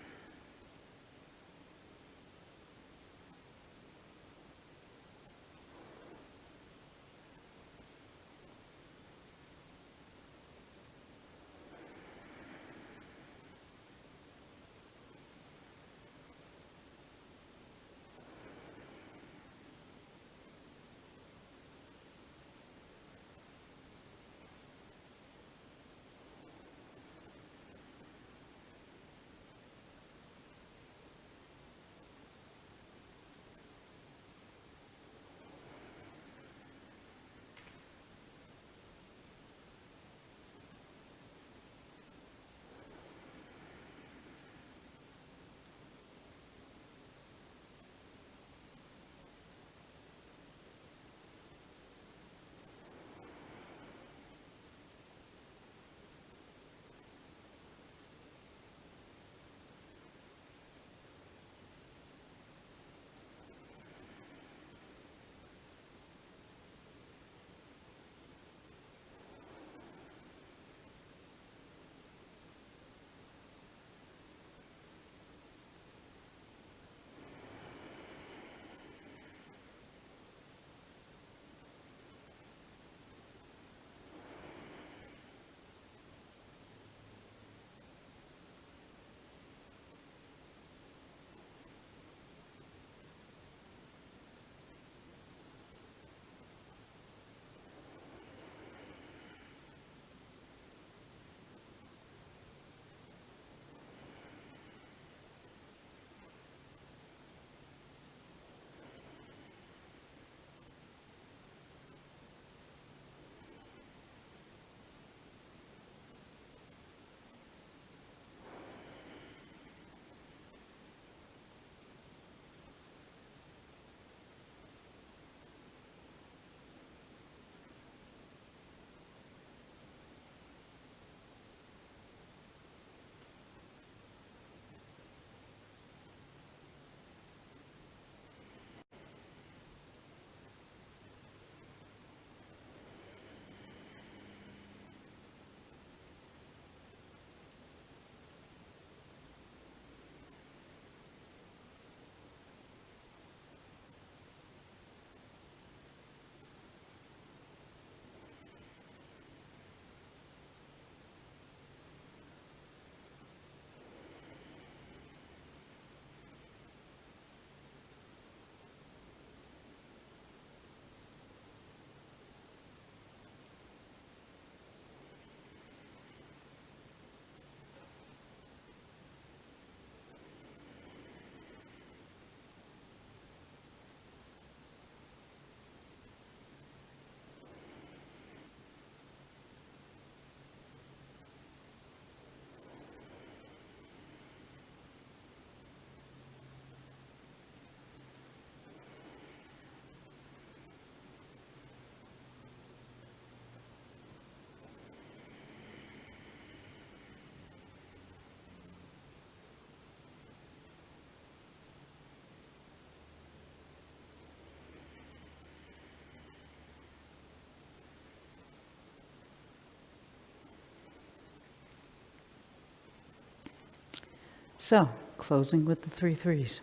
So, closing with the 3 threes.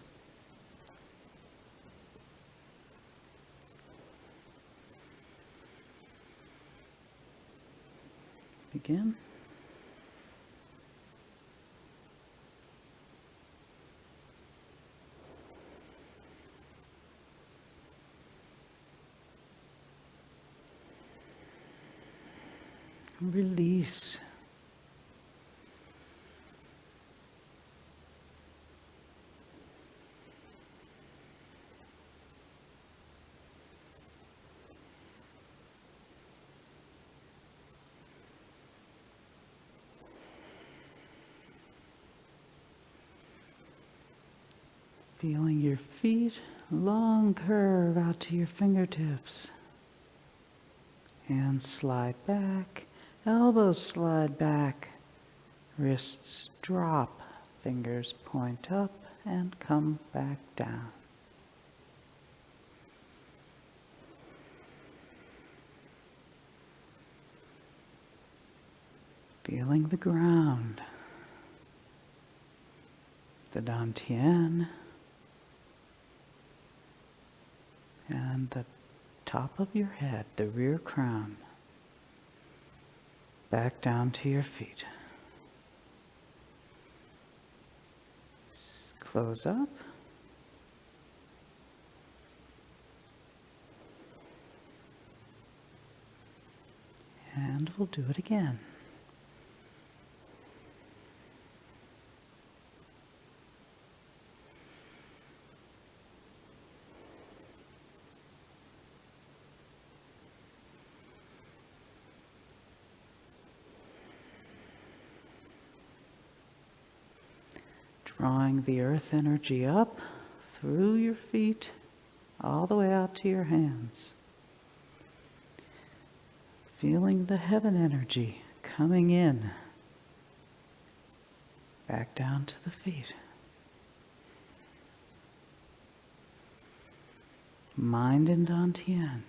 Begin. Release. Feeling your feet, long curve out to your fingertips. Hands slide back, elbows slide back, wrists drop, fingers point up and come back down. Feeling the ground, the dantian, and the top of your head, the rear crown, back down to your feet. Close up. And we'll do it again. Drawing the earth energy up through your feet, all the way out to your hands. Feeling the heaven energy coming in, back down to the feet. Mind and dantian,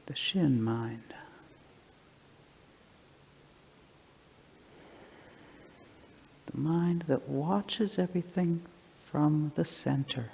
the Shin mind. The mind that watches everything from the center.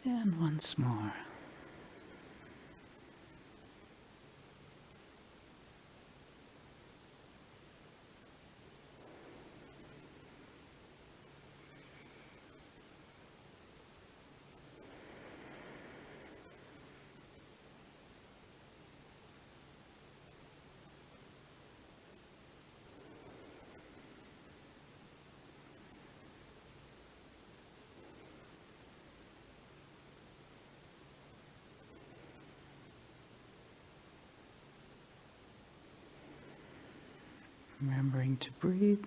And once more. Remembering to breathe.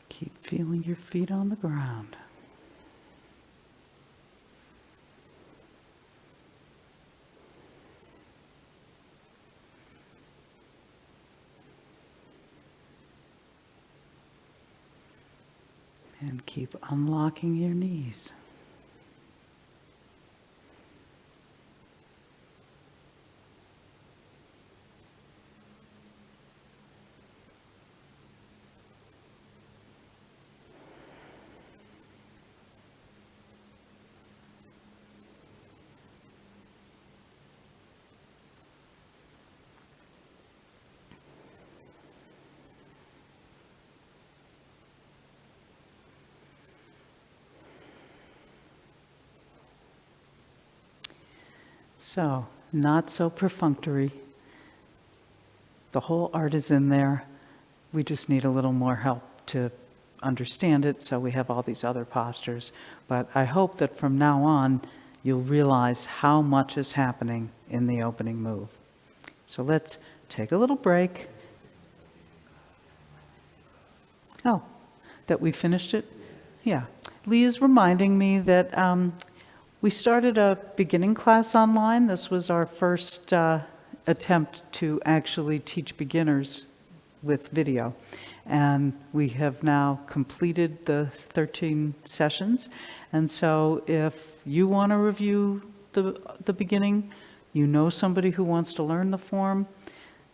Keep feeling your feet on the ground. And keep unlocking your knees. So, not so perfunctory. The whole art is in there. We just need a little more help to understand it, so we have all these other postures. But I hope that from now on, you'll realize how much is happening in the opening move. So let's take a little break. Oh, that we finished it? Yeah. Lee is reminding me that we started a beginning class online. This was our first attempt to actually teach beginners with video. And we have now completed the 13 sessions. And so if you want to review the beginning, you know somebody who wants to learn the form,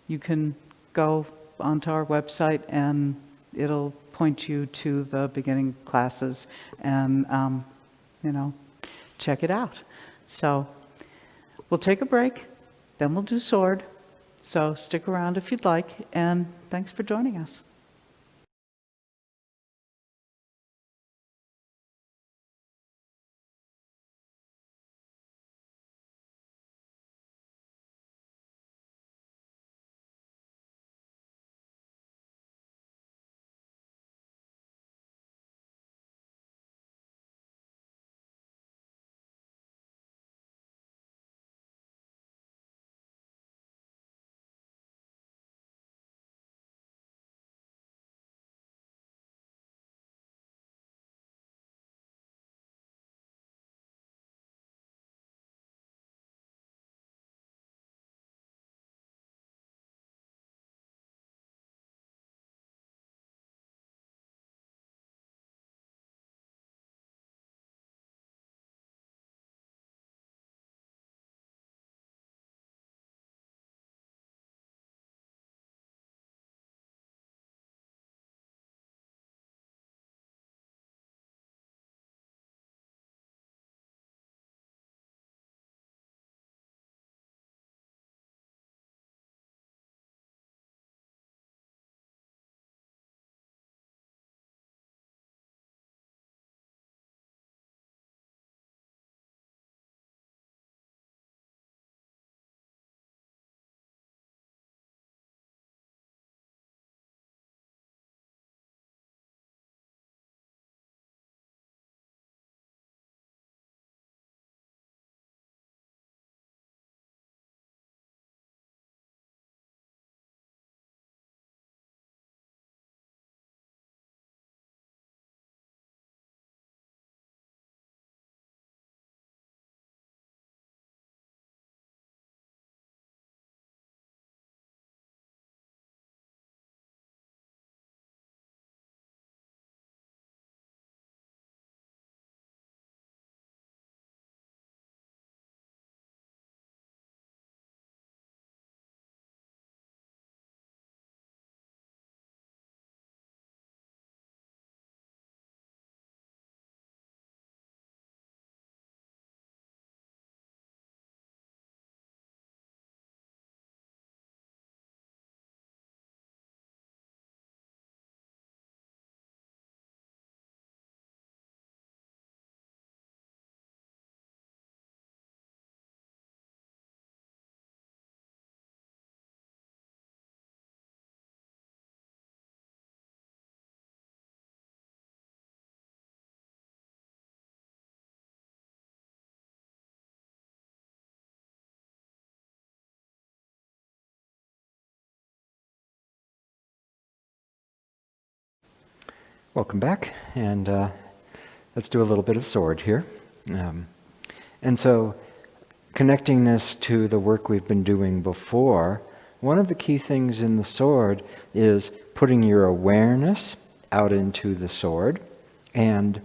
you can go onto our website and it'll point you to the beginning classes and, check it out. So we'll take a break, then we'll do sword. So stick around if you'd like, and thanks for joining us. Welcome back, and let's do a little bit of sword here. And so, connecting this to the work we've been doing before, one of the key things in the sword is putting your awareness out into the sword, and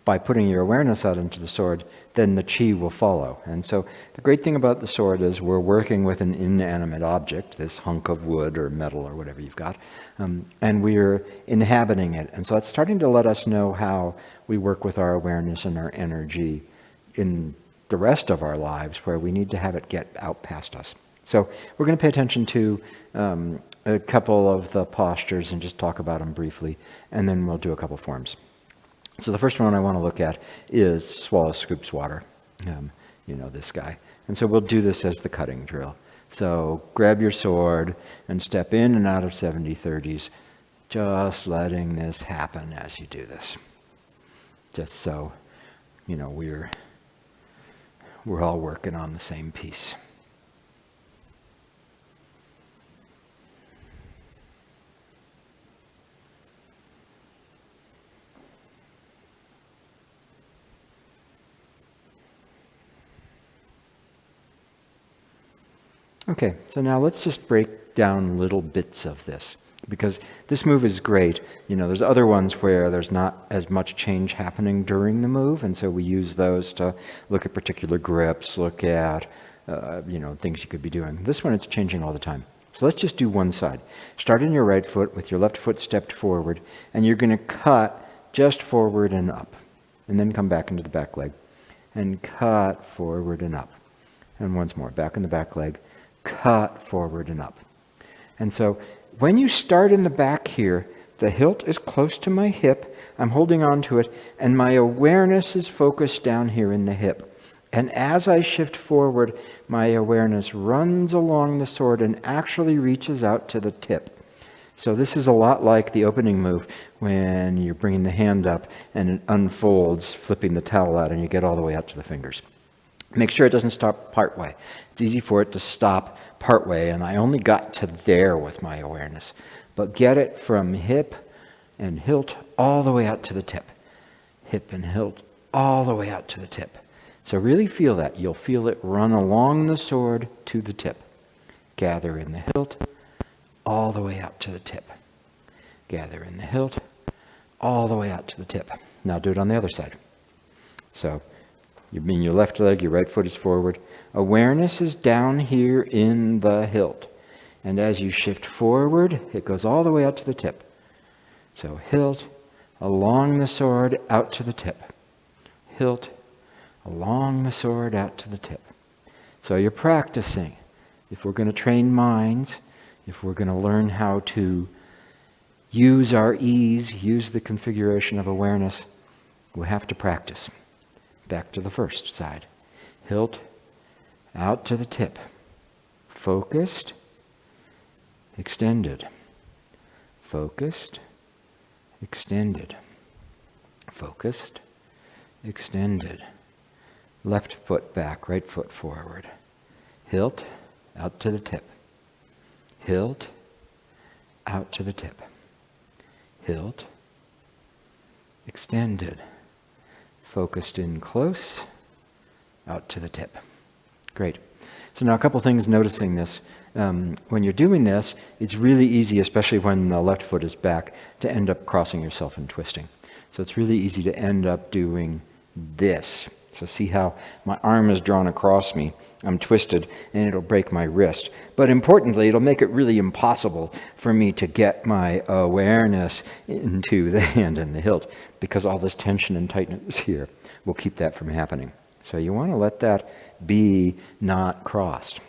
by putting your awareness out into the sword, then the chi will follow. And so the great thing about the sword is we're working with an inanimate object, this hunk of wood or metal or whatever you've got, and we're inhabiting it. And so it's starting to let us know how we work with our awareness and our energy in the rest of our lives, where we need to have it get out past us. So we're going to pay attention to a couple of the postures and just talk about them briefly, and then we'll do a couple forms. So the first one I want to look at is swallow scoops water. This guy. And so we'll do this as the cutting drill. So grab your sword and step in and out of 70-30s, just letting this happen as you do this. Just so, we're all working on the same piece. Okay, so now let's just break down little bits of this, because this move is great. There's other ones where there's not as much change happening during the move, and so we use those to look at particular grips, look at, things you could be doing. This one, it's changing all the time. So let's just do one side. Start in your right foot with your left foot stepped forward, and you're going to cut just forward and up, and then come back into the back leg, and cut forward and up. And once more, back in the back leg, cut forward and up. And so when you start in the back here, the hilt is close to my hip, I'm holding on to it, and my awareness is focused down here in the hip. And as I shift forward, my awareness runs along the sword and actually reaches out to the tip. So this is a lot like the opening move when you're bringing the hand up and it unfolds, flipping the towel out, and you get all the way out to the fingers. Make sure it doesn't stop partway. It's easy for it to stop partway, and I only got to there with my awareness. But get it from hip and hilt all the way out to the tip. Hip and hilt all the way out to the tip. So really feel that. You'll feel it run along the sword to the tip. Gather in the hilt all the way out to the tip. Gather in the hilt all the way out to the tip. Now do it on the other side. So you mean your left leg, your right foot is forward. Awareness is down here in the hilt. And as you shift forward, it goes all the way out to the tip. So hilt along the sword out to the tip. Hilt along the sword out to the tip. So you're practicing. If we're going to train minds, if we're going to learn how to use our ease, use the configuration of awareness, we have to practice. Back to the first side. Hilt out to the tip. Focused, extended. Focused, extended. Focused, extended. Left foot back, right foot forward. Hilt out to the tip. Hilt out to the tip. Hilt extended. Focused in close, out to the tip. Great. So now a couple things noticing this. When you're doing this, it's really easy, especially when the left foot is back, to end up crossing yourself and twisting. So it's really easy to end up doing this. So see how my arm is drawn across me. I'm twisted, and it'll break my wrist. But importantly, it'll make it really impossible for me to get my awareness into the hand and the hilt, because all this tension and tightness here will keep that from happening. So you want to let that be not crossed.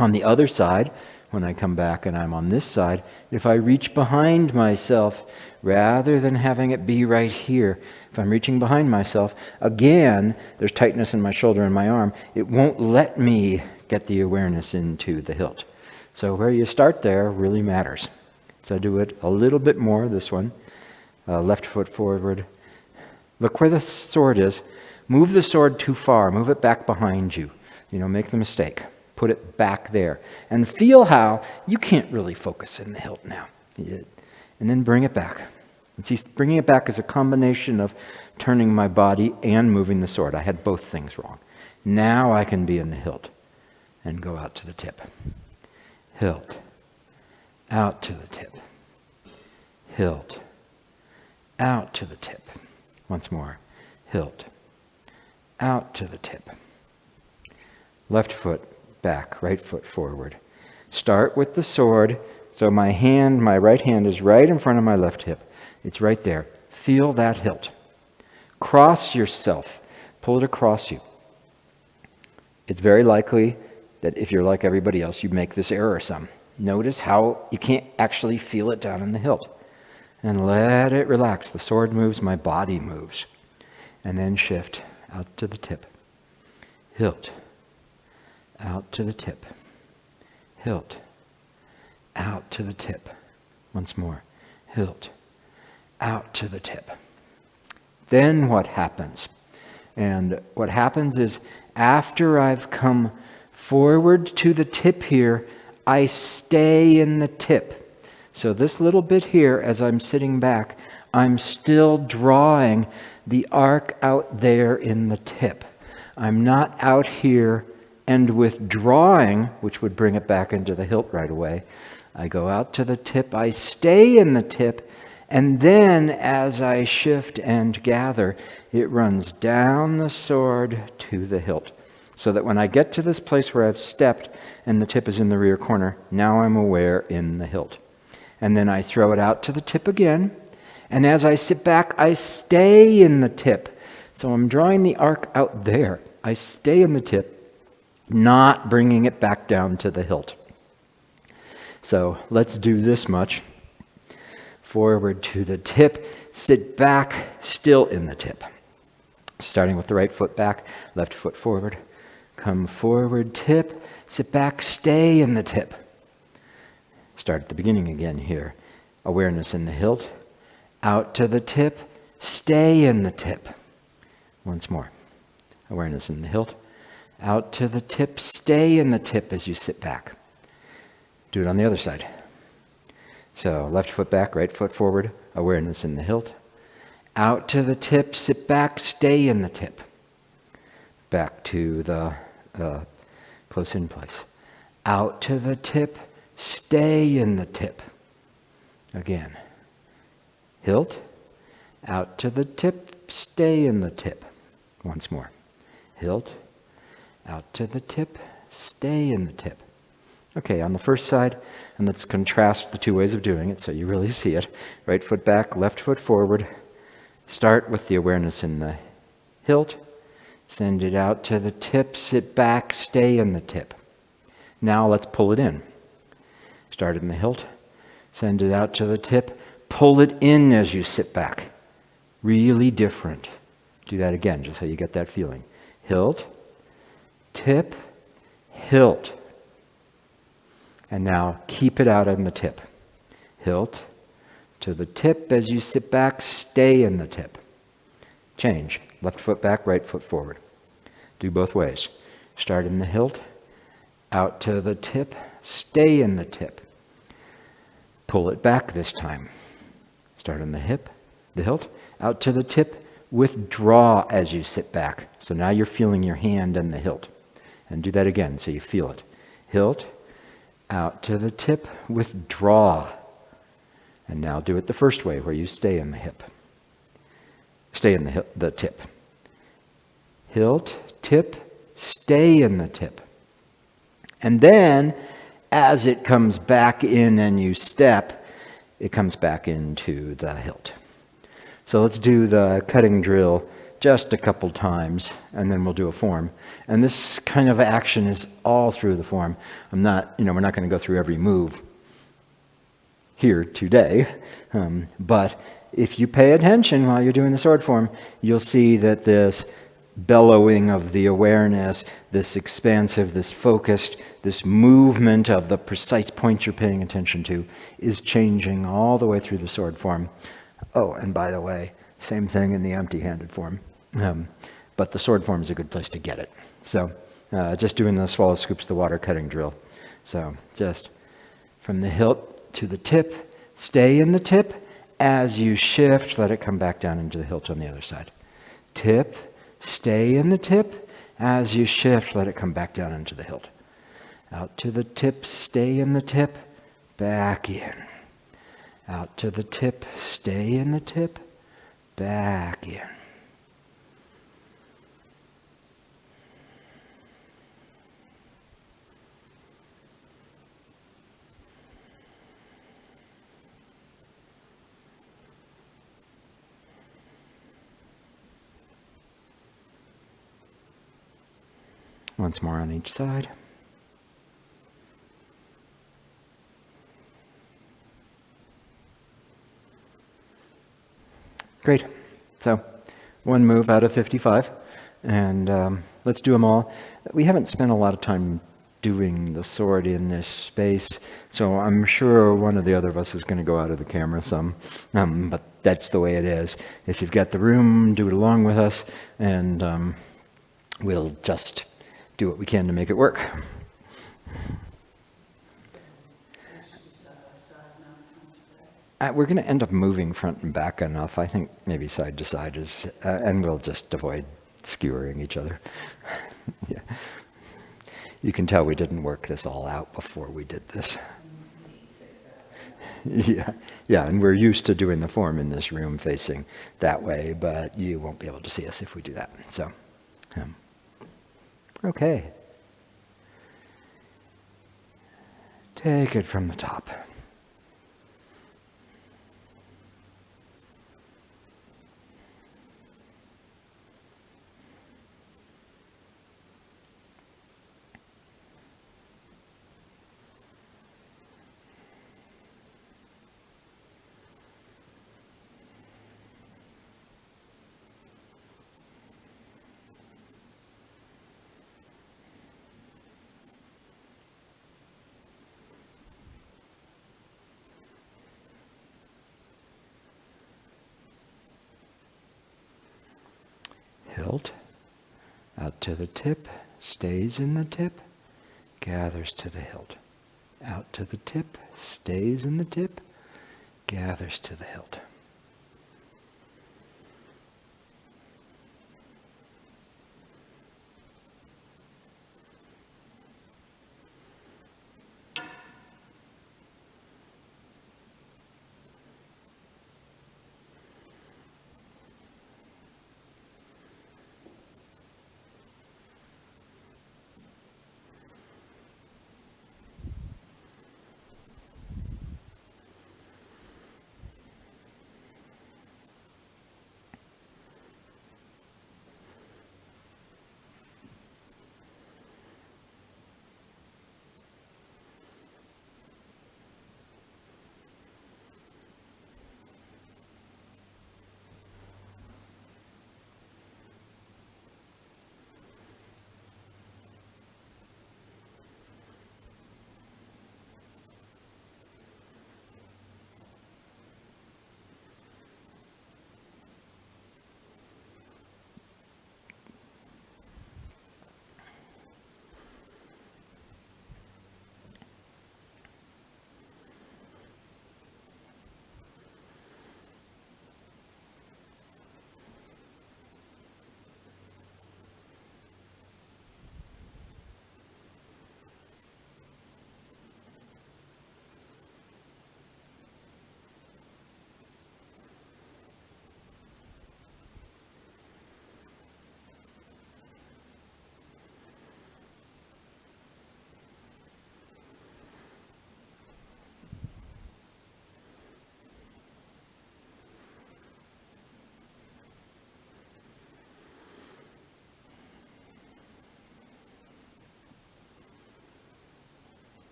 On the other side, when I come back and I'm on this side, if I reach behind myself, rather than having it be right here, if I'm reaching behind myself, again, there's tightness in my shoulder and my arm, it won't let me get the awareness into the hilt. So where you start there really matters. So do it a little bit more, this one. Left foot forward. Look where the sword is. Move the sword too far. Move it back behind you. Make the mistake. Put it back there. And feel how you can't really focus in the hilt now. And then bring it back. And see, bringing it back is a combination of turning my body and moving the sword. I had both things wrong. Now I can be in the hilt and go out to the tip. Hilt. Out to the tip. Hilt. Out to the tip. Once more. Hilt. Out to the tip. Left foot back, right foot forward. Start with the sword. So my right hand is right in front of my left hip. It's right there. Feel that hilt. Cross yourself. Pull it across you. It's very likely that if you're like everybody else, you make this error some. Notice how you can't actually feel it down in the hilt. And let it relax. The sword moves, my body moves. And then shift out to the tip. Hilt. Out to the tip. Hilt. Out to the tip. Once more. Hilt. Out to the tip. Then what happens? And what happens is after I've come forward to the tip here, I stay in the tip. So this little bit here, as I'm sitting back, I'm still drawing the arc out there in the tip. I'm not out here and withdrawing, which would bring it back into the hilt right away. I go out to the tip, I stay in the tip, and then as I shift and gather, it runs down the sword to the hilt. So that when I get to this place where I've stepped and the tip is in the rear corner, now I'm aware in the hilt. And then I throw it out to the tip again, and as I sit back, I stay in the tip. So I'm drawing the arc out there. I stay in the tip, not bringing it back down to the hilt. So let's do this much. Forward to the tip, sit back, still in the tip. Starting with the right foot back, left foot forward. Come forward, tip, sit back, stay in the tip. Start at the beginning again here. Awareness in the hilt, out to the tip, stay in the tip. Once more. Awareness in the hilt, out to the tip, stay in the tip as you sit back. Do it on the other side. So left foot back, right foot forward, awareness in the hilt. Out to the tip, sit back, stay in the tip. Back to the close in place. Out to the tip, stay in the tip. Again. Hilt, out to the tip, stay in the tip. Once more. Hilt, out to the tip, stay in the tip. Okay, on the first side, and let's contrast the two ways of doing it so you really see it. Right foot back, left foot forward. Start with the awareness in the hilt. Send it out to the tip, sit back, stay in the tip. Now let's pull it in. Start in the hilt. Send it out to the tip. Pull it in as you sit back. Really different. Do that again, just so you get that feeling. Hilt, tip, hilt. And now keep it out on the tip. Hilt to the tip as you sit back, stay in the tip. Change. Left foot back, right foot forward. Do both ways. Start in the hilt, out to the tip, stay in the tip. Pull it back this time. Start in the hilt, out to the tip, withdraw as you sit back. So now you're feeling your hand and the hilt. And do that again so you feel it. Hilt, out to the tip, withdraw. And now do it the first way where you stay in the hip. Stay in the tip. Hilt, tip, stay in the tip. And then, as it comes back in and you step, it comes back into the hilt. So let's do the cutting drill just a couple times, and then we'll do a form. And this kind of action is all through the form. we're not going to go through every move here today, but if you pay attention while you're doing the sword form, you'll see that this bellowing of the awareness, this expansive, this focused, this movement of the precise point you're paying attention to is changing all the way through the sword form. Oh, and by the way, same thing in the empty-handed form. But the sword form is a good place to get it. So just doing the swallow scoops the water cutting drill. So just from the hilt to the tip, stay in the tip. As you shift, let it come back down into the hilt on the other side. Tip, stay in the tip. As you shift, let it come back down into the hilt. Out to the tip, stay in the tip, back in. Out to the tip, stay in the tip, back in. Once more on each side. Great. So, one move out of 55, and let's do them all. We haven't spent a lot of time doing the sword in this space, so I'm sure one or the other of us is going to go out of the camera some, but that's the way it is. If you've got the room, do it along with us, and we'll just do what we can to make it work. We're going to end up moving front and back enough. I think maybe side to side is, and we'll just avoid skewering each other. Yeah. You can tell we didn't work this all out before we did this. Yeah, and we're used to doing the form in this room facing that way, but you won't be able to see us if we do that. So, okay. Take it from the top. Hilt, out to the tip, stays in the tip, gathers to the hilt. Out to the tip, stays in the tip, gathers to the hilt.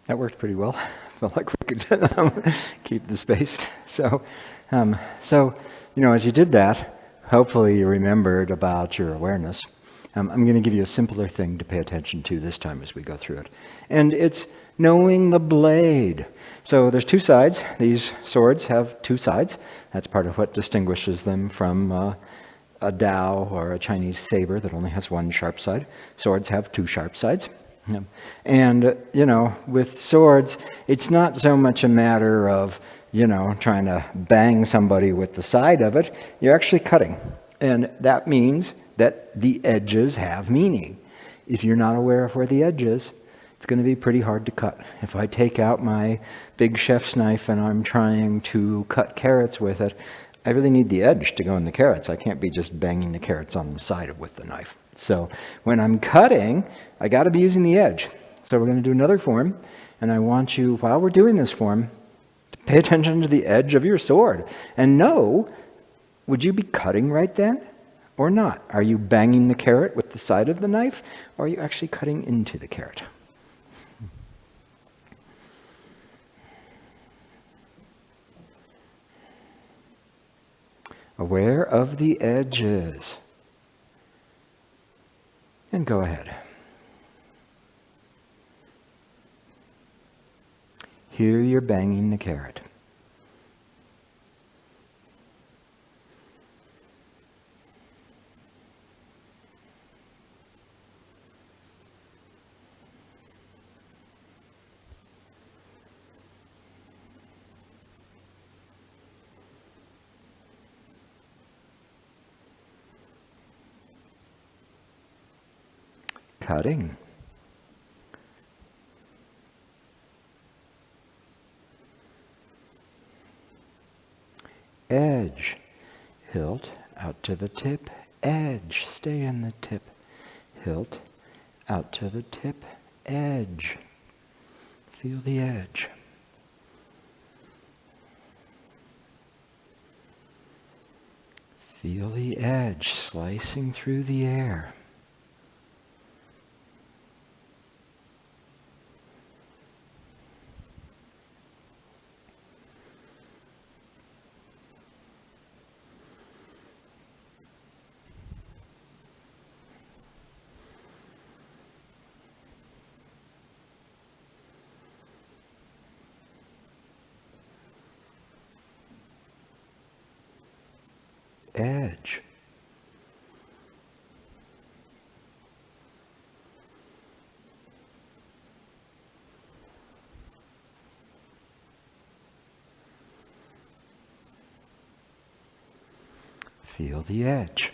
That worked pretty well. Felt like we could keep the space. So, as you did that, hopefully you remembered about your awareness. I'm going to give you a simpler thing to pay attention to this time as we go through it. And it's knowing the blade. So there's two sides. These swords have two sides. That's part of what distinguishes them from a Dao or a Chinese saber that only has one sharp side. Swords have two sharp sides. Yeah. And, with swords, it's not so much a matter of, trying to bang somebody with the side of it. You're actually cutting. And that means that the edges have meaning. If you're not aware of where the edge is, it's going to be pretty hard to cut. If I take out my big chef's knife and I'm trying to cut carrots with it, I really need the edge to go in the carrots. I can't be just banging the carrots on the side with the knife. So when I'm cutting, I got to be using the edge. So we're going to do another form, and I want you, while we're doing this form, to pay attention to the edge of your sword and know, would you be cutting right then or not? Are you banging the carrot with the side of the knife, or are you actually cutting into the carrot? Aware of the edges. And go ahead. Here you're banging the carrot. Cutting. Edge. Hilt out to the tip. Edge. Stay in the tip. Hilt out to the tip. Edge. Feel the edge. Feel the edge slicing through the air. Edge. Feel the edge.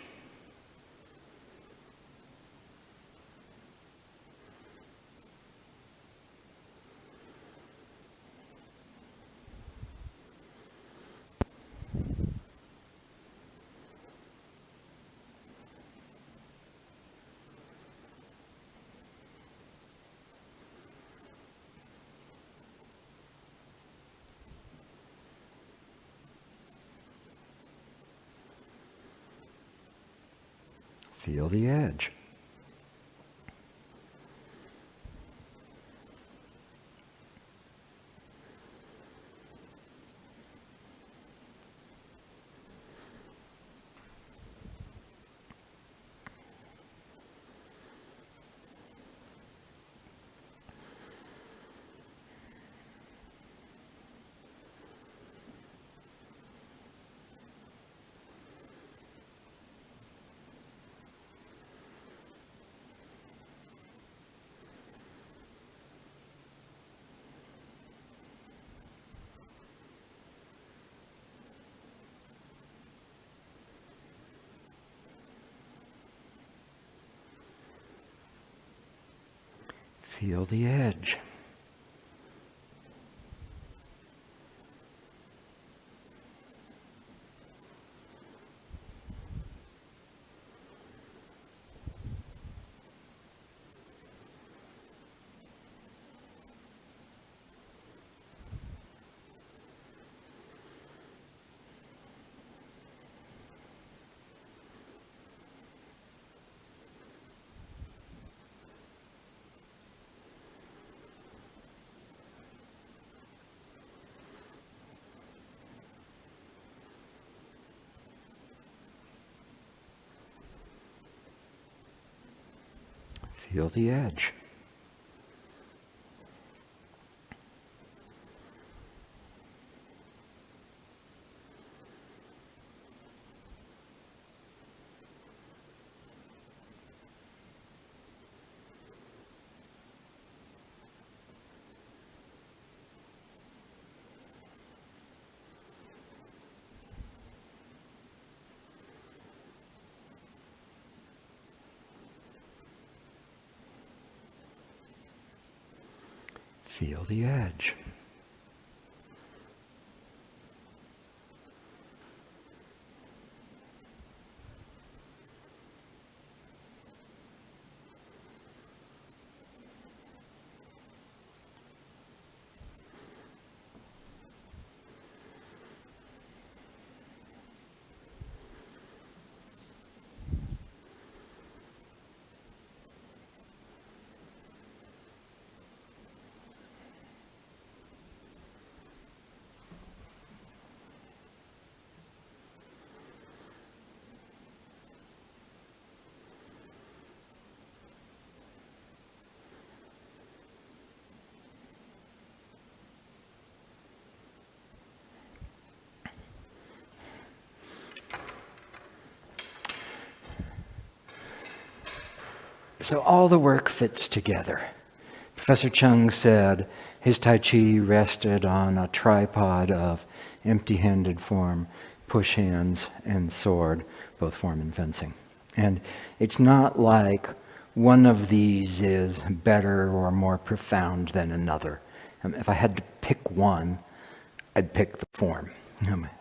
Feel the edge. Feel the edge. Feel the edge. Feel the edge. So all the work fits together. Professor Chung said his Tai Chi rested on a tripod of empty-handed form, push hands, and sword, both form and fencing. And it's not like one of these is better or more profound than another. If I had to pick one, I'd pick the form.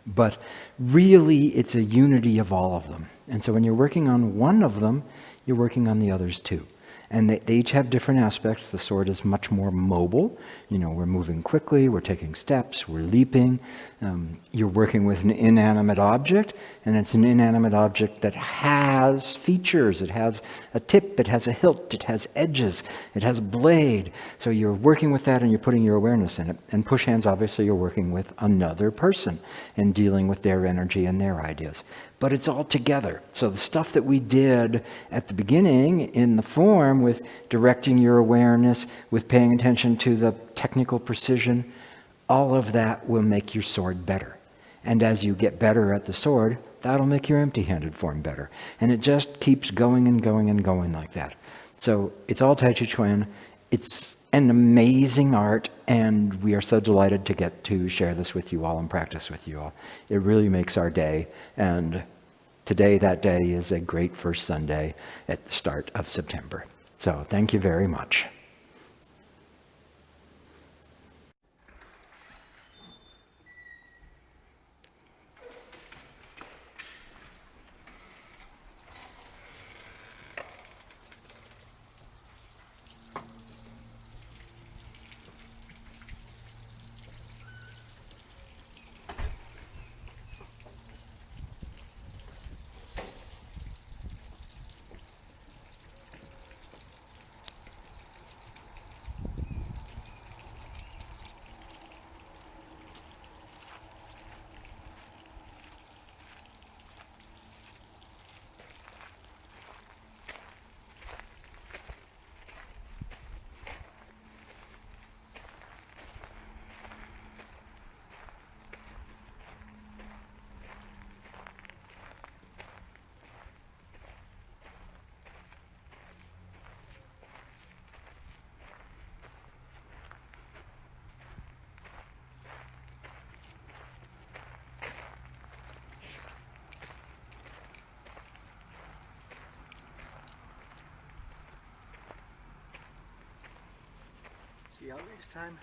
But really, it's a unity of all of them. And so when you're working on one of them, you're working on the others too. And they each have different aspects. The sword is much more mobile. We're moving quickly, we're taking steps, we're leaping. You're working with an inanimate object, and it's an inanimate object that has features. It has a tip, it has a hilt, it has edges, it has a blade. So you're working with that and you're putting your awareness in it. And push hands, obviously, you're working with another person and dealing with their energy and their ideas. But it's all together. So the stuff that we did at the beginning in the form with directing your awareness, with paying attention to the technical precision, all of that will make your sword better. And as you get better at the sword, that'll make your empty-handed form better. And it just keeps going and going and going like that. So it's all Tai Chi Chuan. It's an amazing art, and we are so delighted to get to share this with you all and practice with you all. It really makes our day, and today, that day, is a great first Sunday at the start of September. So thank you very much. See you all next time.